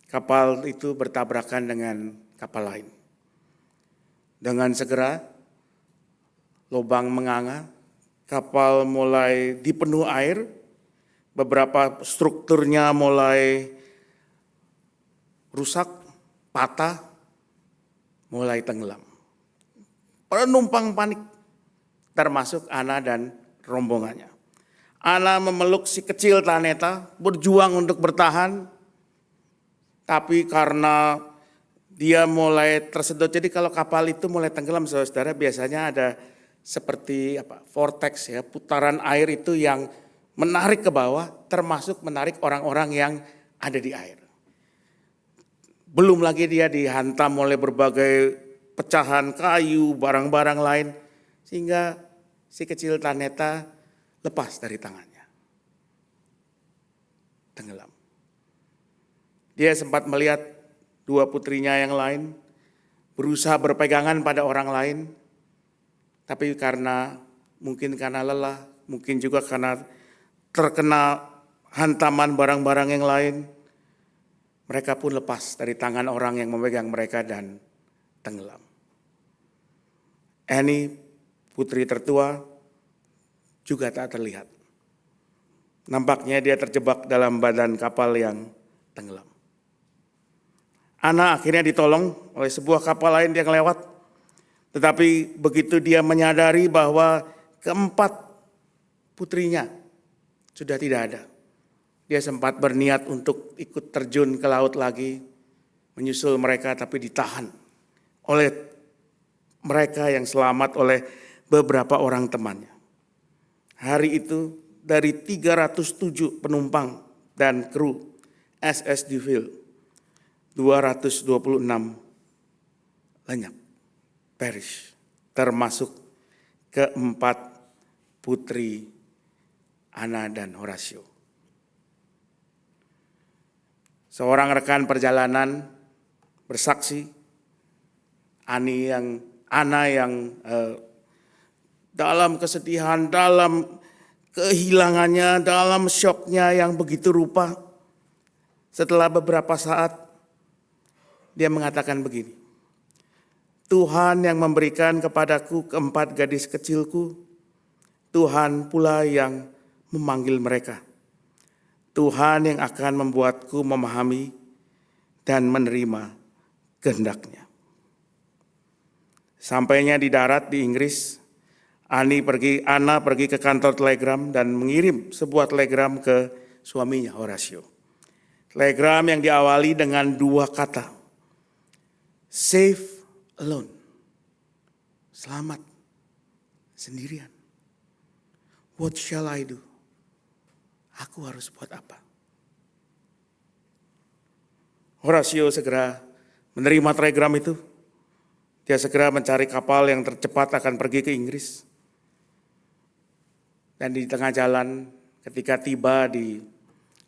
kapal itu bertabrakan dengan kapal lain. Dengan segera lubang menganga, kapal mulai dipenuhi air, beberapa strukturnya mulai rusak, patah, mulai tenggelam. Penumpang panik, termasuk Anna dan rombongannya. Anna memeluk si kecil Taneta, berjuang untuk bertahan, tapi karena dia mulai tersedot. Jadi kalau kapal itu mulai tenggelam, saudara, biasanya ada seperti vortex ya, putaran air itu yang menarik ke bawah, termasuk menarik orang-orang yang ada di air. Belum lagi dia dihantam oleh berbagai pecahan kayu, barang-barang lain, sehingga si kecil Taneta lepas dari tangannya. Tenggelam. Dia sempat melihat 2 putrinya yang lain berusaha berpegangan pada orang lain, tapi mungkin karena lelah, mungkin juga karena terkena hantaman barang-barang yang lain, mereka pun lepas dari tangan orang yang memegang mereka dan tenggelam. Annie, putri tertua, juga tak terlihat. Nampaknya dia terjebak dalam badan kapal yang tenggelam. Anna akhirnya ditolong oleh sebuah kapal lain yang lewat. Tetapi begitu dia menyadari bahwa 4 putrinya sudah tidak ada, dia sempat berniat untuk ikut terjun ke laut lagi, menyusul mereka, tapi ditahan oleh mereka yang selamat oleh beberapa orang temannya. Hari itu dari 307 penumpang dan kru SS Duville, 226 lenyap, perish, termasuk 4 putri Anna dan Horatio. Seorang rekan perjalanan bersaksi, Anna yang dalam kesedihan, dalam kehilangannya, dalam syoknya yang begitu rupa. Setelah beberapa saat, dia mengatakan begini, Tuhan yang memberikan kepadaku 4 gadis kecilku, Tuhan pula yang memanggil mereka. Tuhan yang akan membuatku memahami dan menerima kehendaknya. Sampainya di darat di Inggris, Anna pergi ke kantor telegram dan mengirim sebuah telegram ke suaminya Horatio. Telegram yang diawali dengan 2 kata, safe alone, selamat sendirian. What shall I do? Aku harus buat apa? Horatio segera menerima telegram itu. Dia segera mencari kapal yang tercepat akan pergi ke Inggris. Dan di tengah jalan ketika tiba di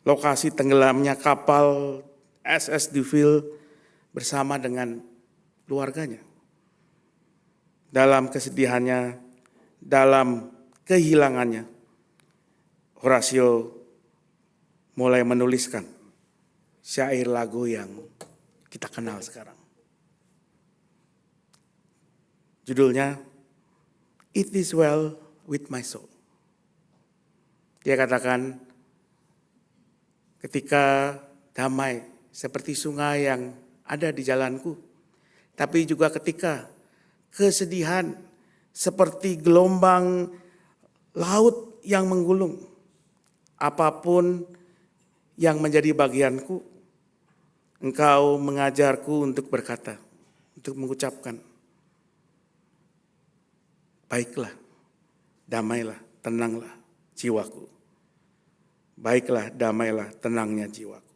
lokasi tenggelamnya kapal SS Duville bersama dengan keluarganya. Dalam kesedihannya, dalam kehilangannya, Horatio mulai menuliskan syair lagu yang kita kenal sekarang. Judulnya It Is Well With My Soul. Dia katakan, ketika damai seperti sungai yang ada di jalanku, tapi juga ketika kesedihan seperti gelombang laut yang menggulung, apapun yang menjadi bagianku, Engkau mengajarku untuk berkata, untuk mengucapkan, baiklah, damailah, tenanglah jiwaku. Baiklah, damailah, tenangnya jiwaku.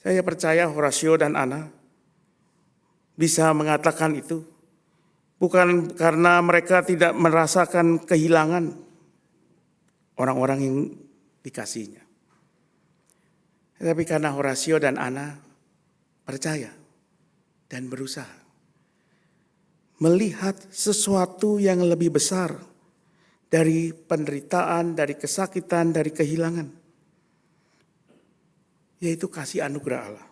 Saya percaya Horatio dan Anna bisa mengatakan itu bukan karena mereka tidak merasakan kehilangan orang-orang yang dikasihinya, tetapi karena Horatio dan Anna percaya dan berusaha melihat sesuatu yang lebih besar dari penderitaan, dari kesakitan, dari kehilangan, yaitu kasih anugerah Allah.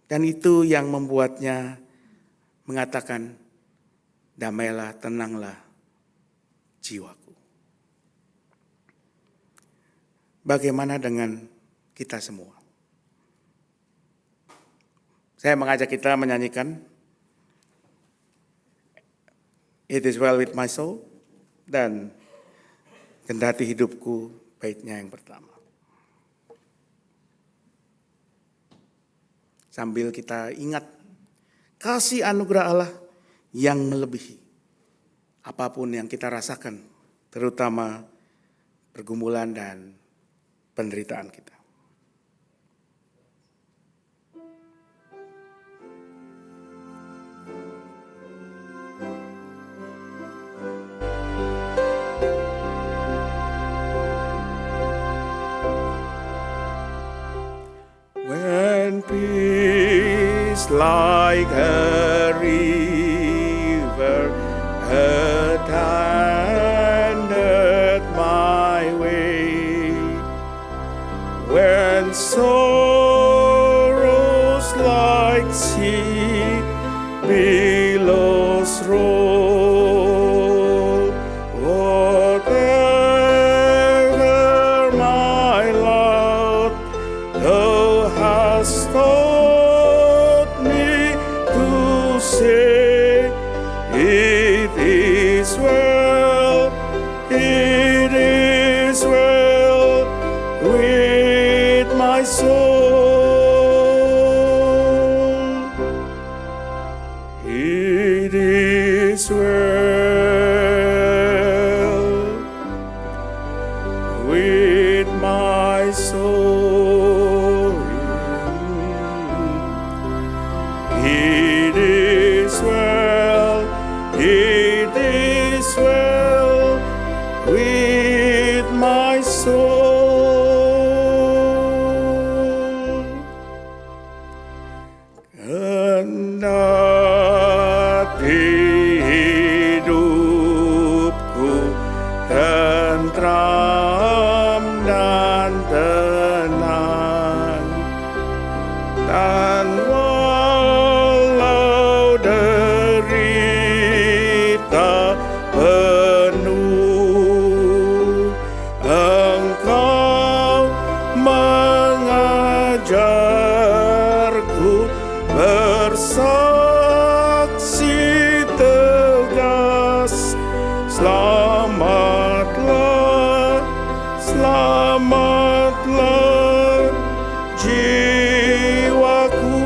Dan itu yang membuatnya mengatakan, damailah, tenanglah jiwaku. Bagaimana dengan kita semua? Saya mengajak kita menyanyikan It Is Well With My Soul dan Kendati Hidupku, baitnya yang pertama. Sambil kita ingat kasih anugerah Allah yang melebihi apapun yang kita rasakan, terutama pergumulan dan penderitaan kita. When peace like a river attended my way, when sorrows like sea billows roll, whatever my lot thou hast taught me to say, it is well, it is well with my soul. It is well with my soul. It is well, it is well with my soul. Kendati hidupku tentram dan tenang, dan walau derita penuh, Engkau mengajarku bersaksi tegas, selamatlah, selamatlah jiwaku,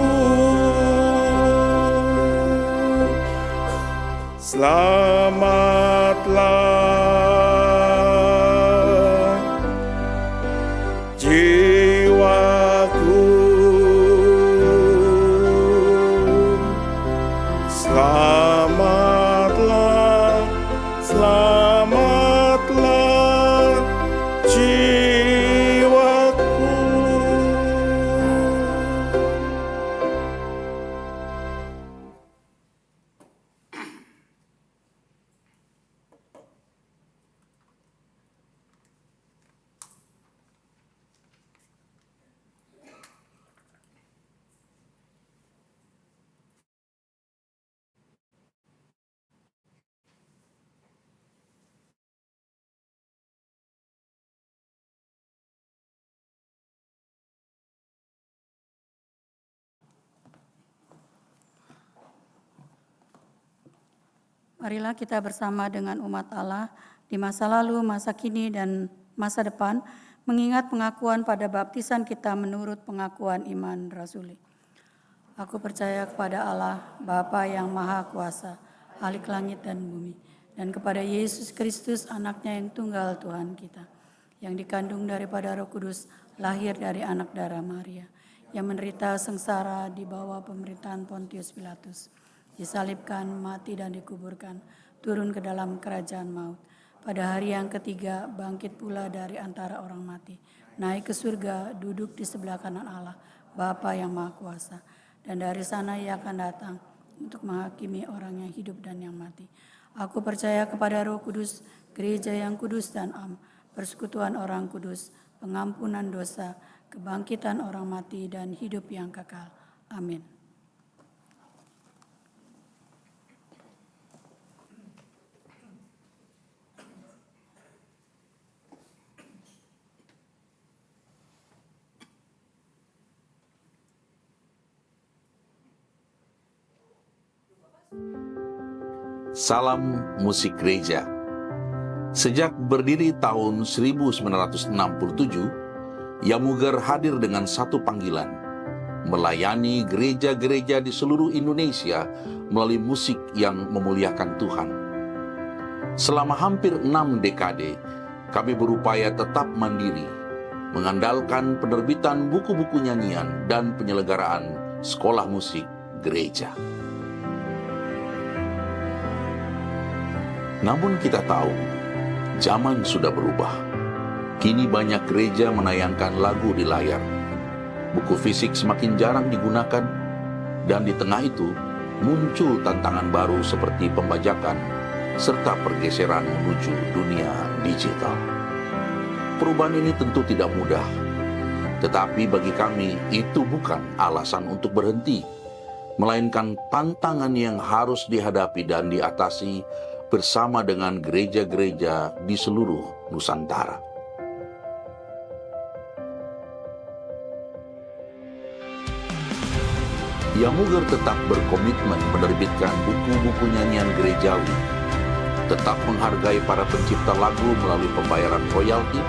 selamatlah jiwaku, selamatlah, selamatlah Marilah kita bersama dengan umat Allah di masa lalu, masa kini, dan masa depan mengingat pengakuan pada baptisan kita menurut pengakuan iman rasuli. Aku percaya kepada Allah, Bapa yang Maha Kuasa, Khalik langit dan bumi, dan kepada Yesus Kristus, anaknya yang tunggal Tuhan kita, yang dikandung daripada Roh Kudus, lahir dari anak darah Maria, yang menderita sengsara di bawah pemerintahan Pontius Pilatus, disalibkan, mati dan dikuburkan, turun ke dalam kerajaan maut. Pada hari yang ketiga bangkit pula dari antara orang mati, naik ke surga, duduk di sebelah kanan Allah, Bapa yang Maha Kuasa. Dan dari sana Ia akan datang untuk menghakimi orang yang hidup dan yang mati. Aku percaya kepada Roh Kudus, gereja yang kudus dan am, persekutuan orang kudus, pengampunan dosa, kebangkitan orang mati dan hidup yang kekal. Amin. Salam Musik Gereja. Sejak berdiri tahun 1967, Yamuger hadir dengan satu panggilan, melayani gereja-gereja di seluruh Indonesia melalui musik yang memuliakan Tuhan. Selama hampir 6 dekade, kami berupaya tetap mandiri, mengandalkan penerbitan buku-buku nyanyian dan penyelenggaraan sekolah musik gereja. Namun kita tahu, zaman sudah berubah. Kini banyak gereja menayangkan lagu di layar. Buku fisik semakin jarang digunakan, dan di tengah itu muncul tantangan baru seperti pembajakan, serta pergeseran menuju dunia digital. Perubahan ini tentu tidak mudah, tetapi bagi kami itu bukan alasan untuk berhenti, melainkan tantangan yang harus dihadapi dan diatasi bersama dengan gereja-gereja di seluruh Nusantara. Yamuger tetap berkomitmen menerbitkan buku-buku nyanyian gerejawi, tetap menghargai para pencipta lagu melalui pembayaran royalti,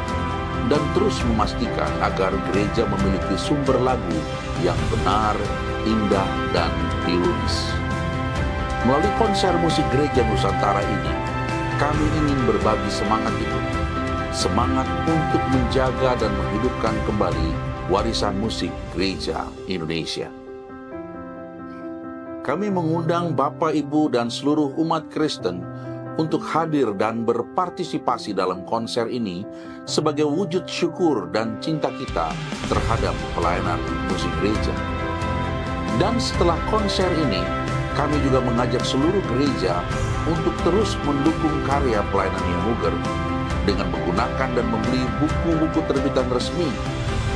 dan terus memastikan agar gereja memiliki sumber lagu yang benar, indah, dan dilukis. Melalui konser musik gereja Nusantara ini, kami ingin berbagi semangat itu. Semangat untuk menjaga dan menghidupkan kembali warisan musik gereja Indonesia. Kami mengundang Bapak, Ibu, dan seluruh umat Kristen untuk hadir dan berpartisipasi dalam konser ini sebagai wujud syukur dan cinta kita terhadap pelayanan musik gereja. Dan setelah konser ini, kami juga mengajak seluruh gereja untuk terus mendukung karya pelayanan Yamuger dengan menggunakan dan membeli buku-buku terbitan resmi,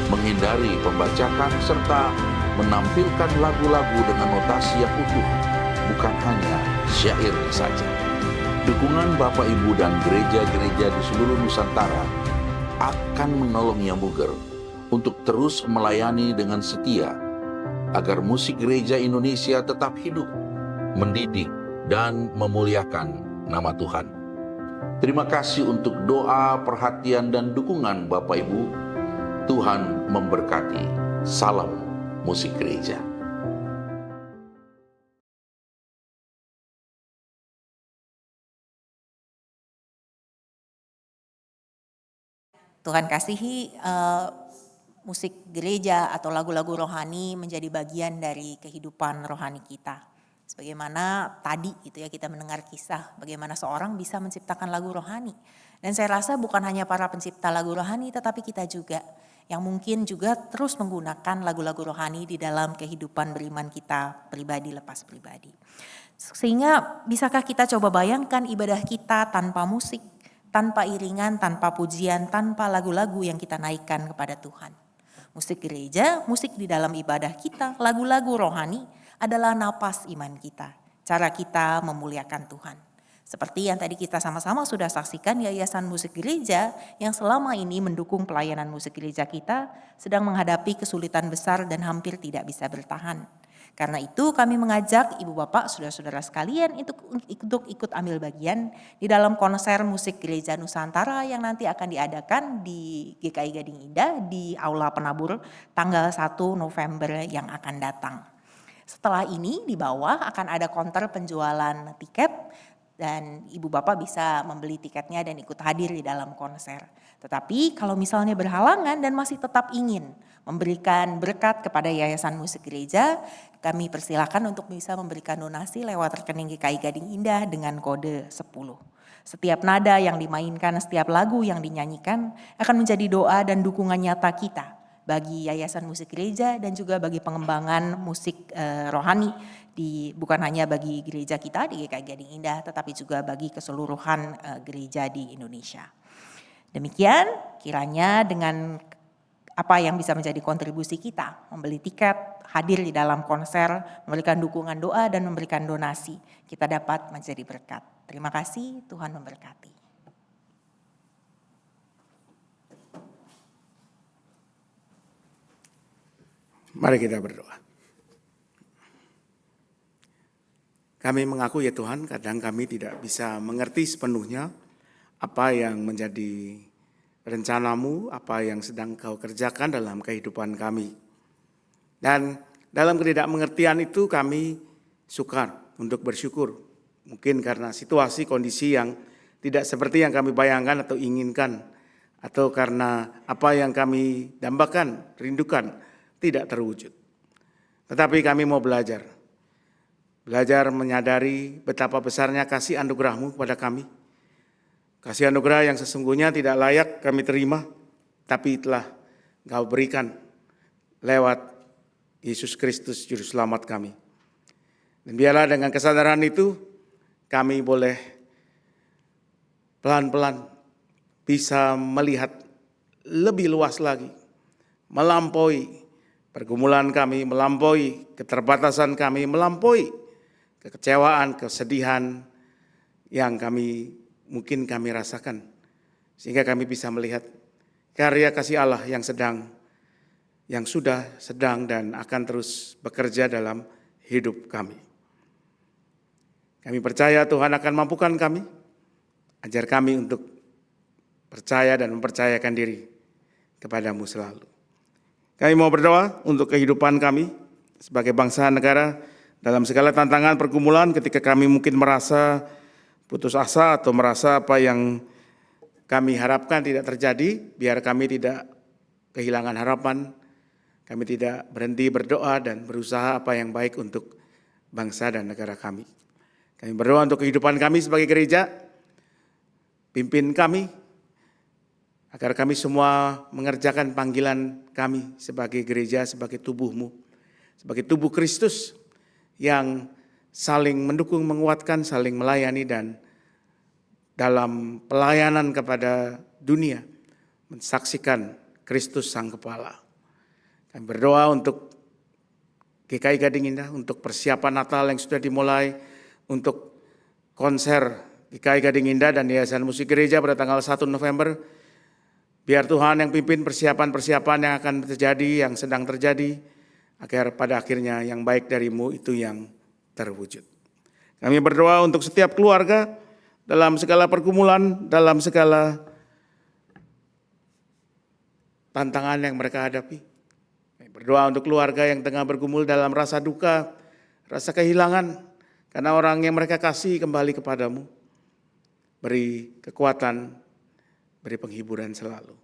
menghindari pembajakan, serta menampilkan lagu-lagu dengan notasi yang utuh, bukan hanya syair saja. Dukungan Bapak, Ibu, dan gereja-gereja di seluruh Nusantara akan menolong Yamuger untuk terus melayani dengan setia, agar musik gereja Indonesia tetap hidup, mendidik, dan memuliakan nama Tuhan. Terima kasih untuk doa, perhatian, dan dukungan Bapak Ibu. Tuhan memberkati. Salam Musik Gereja. Tuhan kasihi musik gereja atau lagu-lagu rohani menjadi bagian dari kehidupan rohani kita. Sebagaimana tadi itu ya kita mendengar kisah bagaimana seorang bisa menciptakan lagu rohani. Dan saya rasa bukan hanya para pencipta lagu rohani tetapi kita juga yang mungkin juga terus menggunakan lagu-lagu rohani di dalam kehidupan beriman kita pribadi lepas pribadi. Sehingga bisakah kita coba bayangkan ibadah kita tanpa musik, tanpa iringan, tanpa pujian, tanpa lagu-lagu yang kita naikkan kepada Tuhan. Musik gereja, musik di dalam ibadah kita, lagu-lagu rohani adalah napas iman kita. Cara kita memuliakan Tuhan. Seperti yang tadi kita sama-sama sudah saksikan, Yayasan Musik Gereja yang selama ini mendukung pelayanan musik gereja kita sedang menghadapi kesulitan besar dan hampir tidak bisa bertahan. Karena itu kami mengajak Ibu Bapak, Saudara-saudara sekalian untuk ikut ambil bagian di dalam konser musik Gereja Nusantara yang nanti akan diadakan di GKI Gading Indah di Aula Penabur tanggal 1 November yang akan datang. Setelah ini di bawah akan ada counter penjualan tiket dan Ibu Bapak bisa membeli tiketnya dan ikut hadir di dalam konser. Tetapi kalau misalnya berhalangan dan masih tetap ingin memberikan berkat kepada Yayasan Musik Gereja, kami persilakan untuk bisa memberikan donasi lewat rekening GKI Gading Indah dengan kode 10. Setiap nada yang dimainkan, setiap lagu yang dinyanyikan akan menjadi doa dan dukungan nyata kita bagi Yayasan Musik Gereja dan juga bagi pengembangan musik rohani bukan hanya bagi gereja kita di GKI Gading Indah, tetapi juga bagi keseluruhan gereja di Indonesia. Demikian kiranya dengan apa yang bisa menjadi kontribusi kita, membeli tiket, hadir di dalam konser, memberikan dukungan doa dan memberikan donasi, kita dapat menjadi berkat. Terima kasih, Tuhan memberkati. Mari kita berdoa. Kami mengaku ya Tuhan, kadang kami tidak bisa mengerti sepenuhnya apa yang menjadi rencanamu, apa yang sedang Kau kerjakan dalam kehidupan kami. Dan dalam ketidakmengertian itu kami sukar untuk bersyukur. Mungkin karena situasi, kondisi yang tidak seperti yang kami bayangkan atau inginkan. Atau karena apa yang kami dambakan, rindukan, tidak terwujud. Tetapi kami mau belajar. Belajar menyadari betapa besarnya kasih anugerah-Mu kepada kami. Kasih anugerah yang sesungguhnya tidak layak kami terima, tapi telah Kau berikan lewat Yesus Kristus Juru Selamat kami. Dan biarlah dengan kesadaran itu kami boleh pelan-pelan bisa melihat lebih luas lagi, melampaui pergumulan kami, melampaui keterbatasan kami, melampaui kekecewaan, kesedihan yang mungkin kami rasakan. Sehingga kami bisa melihat karya kasih Allah yang sudah, sedang, dan akan terus bekerja dalam hidup kami. Kami percaya Tuhan akan mampukan kami, ajar kami untuk percaya dan mempercayakan diri kepada-Mu selalu. Kami mau berdoa untuk kehidupan kami sebagai bangsa negara dalam segala tantangan pergumulan ketika kami mungkin merasa putus asa atau merasa apa yang kami harapkan tidak terjadi, biar kami tidak kehilangan harapan, kami tidak berhenti berdoa dan berusaha apa yang baik untuk bangsa dan negara kami. Kami berdoa untuk kehidupan kami sebagai gereja, pimpin kami, agar kami semua mengerjakan panggilan kami sebagai gereja, sebagai tubuh-Mu, sebagai tubuh Kristus yang saling mendukung, menguatkan, saling melayani, dan dalam pelayanan kepada dunia mensaksikan Kristus Sang Kepala. Kami berdoa untuk GKI Gading Indah, untuk persiapan Natal yang sudah dimulai, untuk konser GKI Gading Indah dan Yayasan Musik Gereja pada tanggal 1 November. Biar Tuhan yang pimpin persiapan-persiapan yang akan terjadi, yang sedang terjadi, agar pada akhirnya yang baik dari-Mu itu yang terwujud. Kami berdoa untuk setiap keluarga dalam segala pergumulan, dalam segala tantangan yang mereka hadapi. Kami berdoa untuk keluarga yang tengah bergumul dalam rasa duka, rasa kehilangan, karena orang yang mereka kasih kembali kepada-Mu. Beri kekuatan, beri penghiburan selalu.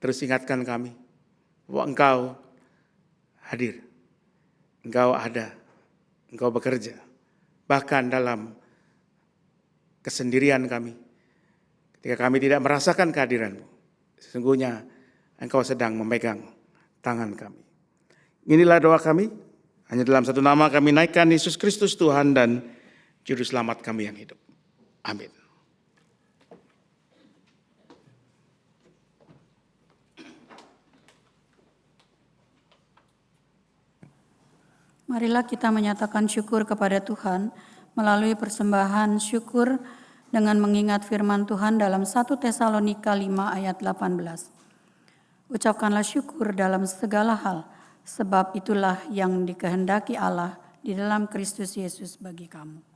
Terus ingatkan kami bahwa Engkau hadir, Engkau ada, Engkau bekerja. Bahkan dalam kesendirian kami, ketika kami tidak merasakan kehadiran-Mu, sesungguhnya Engkau sedang memegang tangan kami. Inilah doa kami, hanya dalam satu nama kami naikkan Yesus Kristus Tuhan dan Juru Selamat kami yang hidup. Amin. Marilah kita menyatakan syukur kepada Tuhan melalui persembahan syukur dengan mengingat firman Tuhan dalam 1 Tesalonika 5 ayat 18. Ucapkanlah syukur dalam segala hal, sebab itulah yang dikehendaki Allah di dalam Kristus Yesus bagi kamu.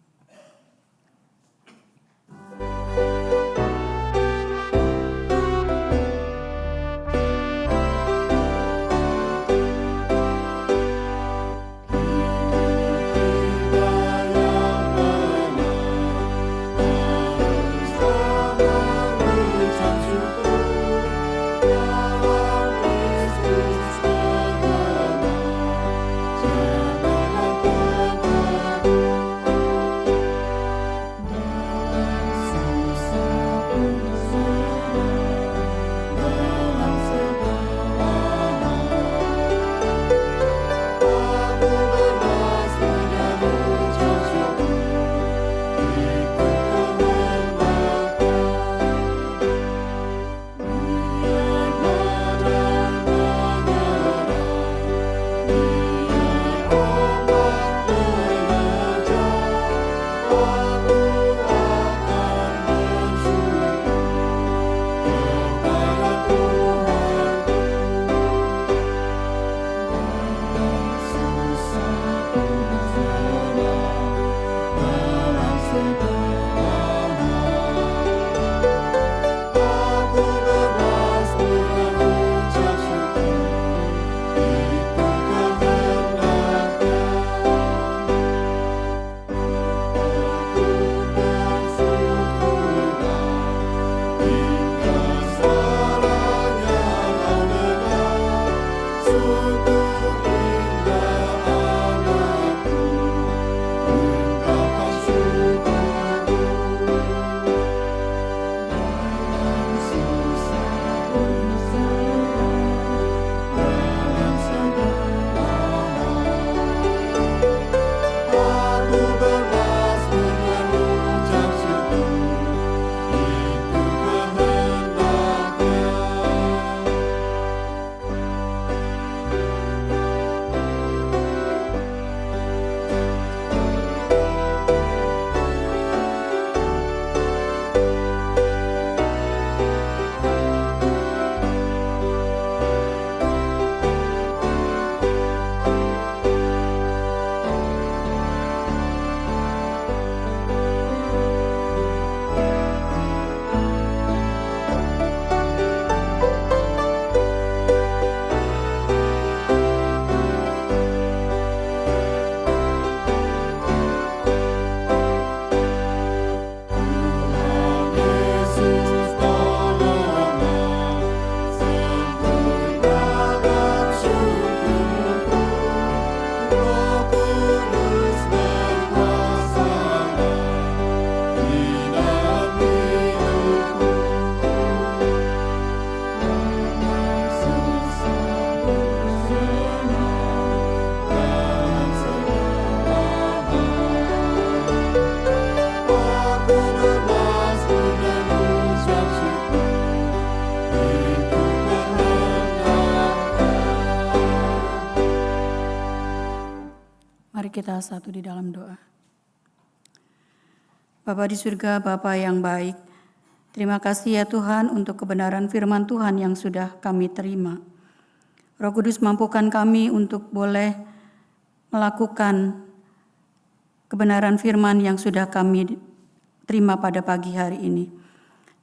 Mari kita satu di dalam doa. Bapa di surga, Bapa yang baik, terima kasih ya Tuhan untuk kebenaran firman Tuhan yang sudah kami terima. Roh Kudus mampukan kami untuk boleh melakukan kebenaran firman yang sudah kami terima pada pagi hari ini.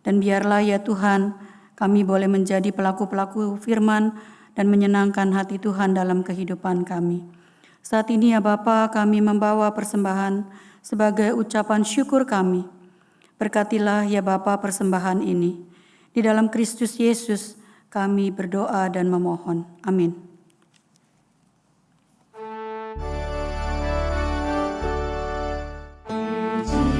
Dan biarlah ya Tuhan, kami boleh menjadi pelaku-pelaku firman dan menyenangkan hati Tuhan dalam kehidupan kami. Saat ini ya Bapa, kami membawa persembahan sebagai ucapan syukur kami. Berkatilah ya Bapa persembahan ini. Di dalam Kristus Yesus kami berdoa dan memohon. Amin. Sama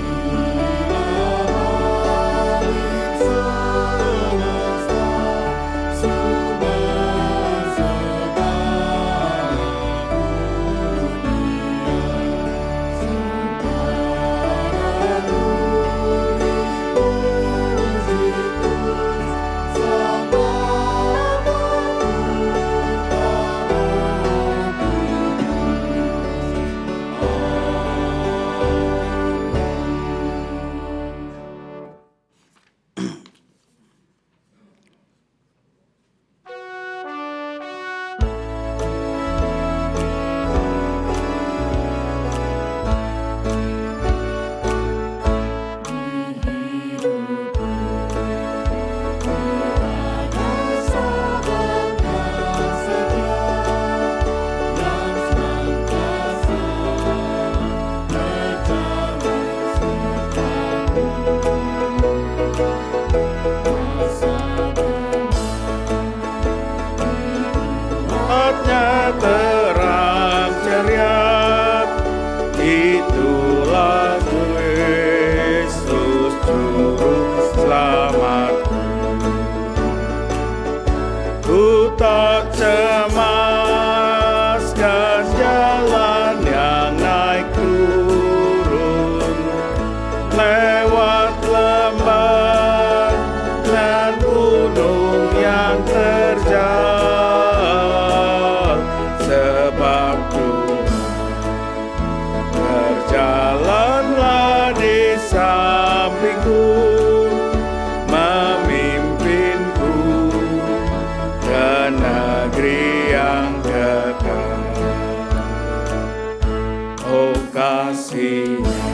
kasih-Nya.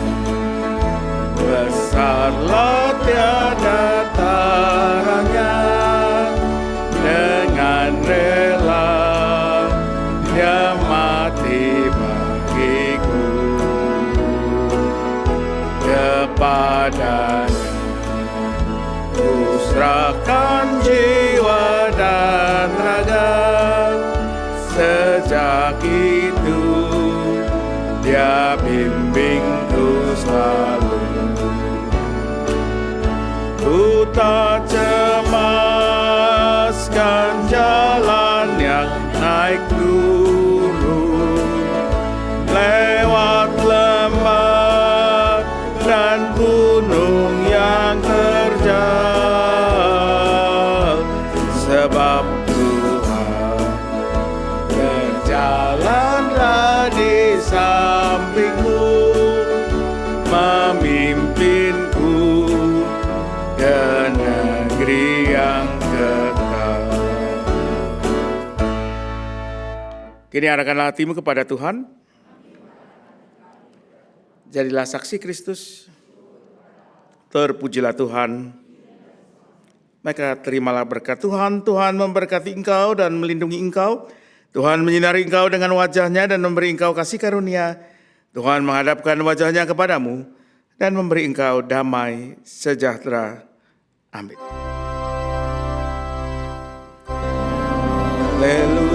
Besarlah tiada taranya, dengan rela Dia mati bagiku. Kepadanya ku serahkan jiwa dan raga. Sejak itu Dia bimbingku selalu. Ku tak cemaskan jalan yang naik turun, lewat lembah dan gunung yang terjal, sebab Tuhan berjalanlah di sampingku, memimpinku ke negeri yang kekal. Kini arahkanlah hatimu kepada Tuhan. Jadilah saksi Kristus. Terpujilah Tuhan. Maka terimalah berkat Tuhan. Tuhan memberkati engkau dan melindungi engkau. Tuhan menyinari engkau dengan wajah-Nya dan memberi engkau kasih karunia. Tuhan menghadapkan wajah-Nya kepadamu dan memberi engkau damai sejahtera. Amin. Haleluya.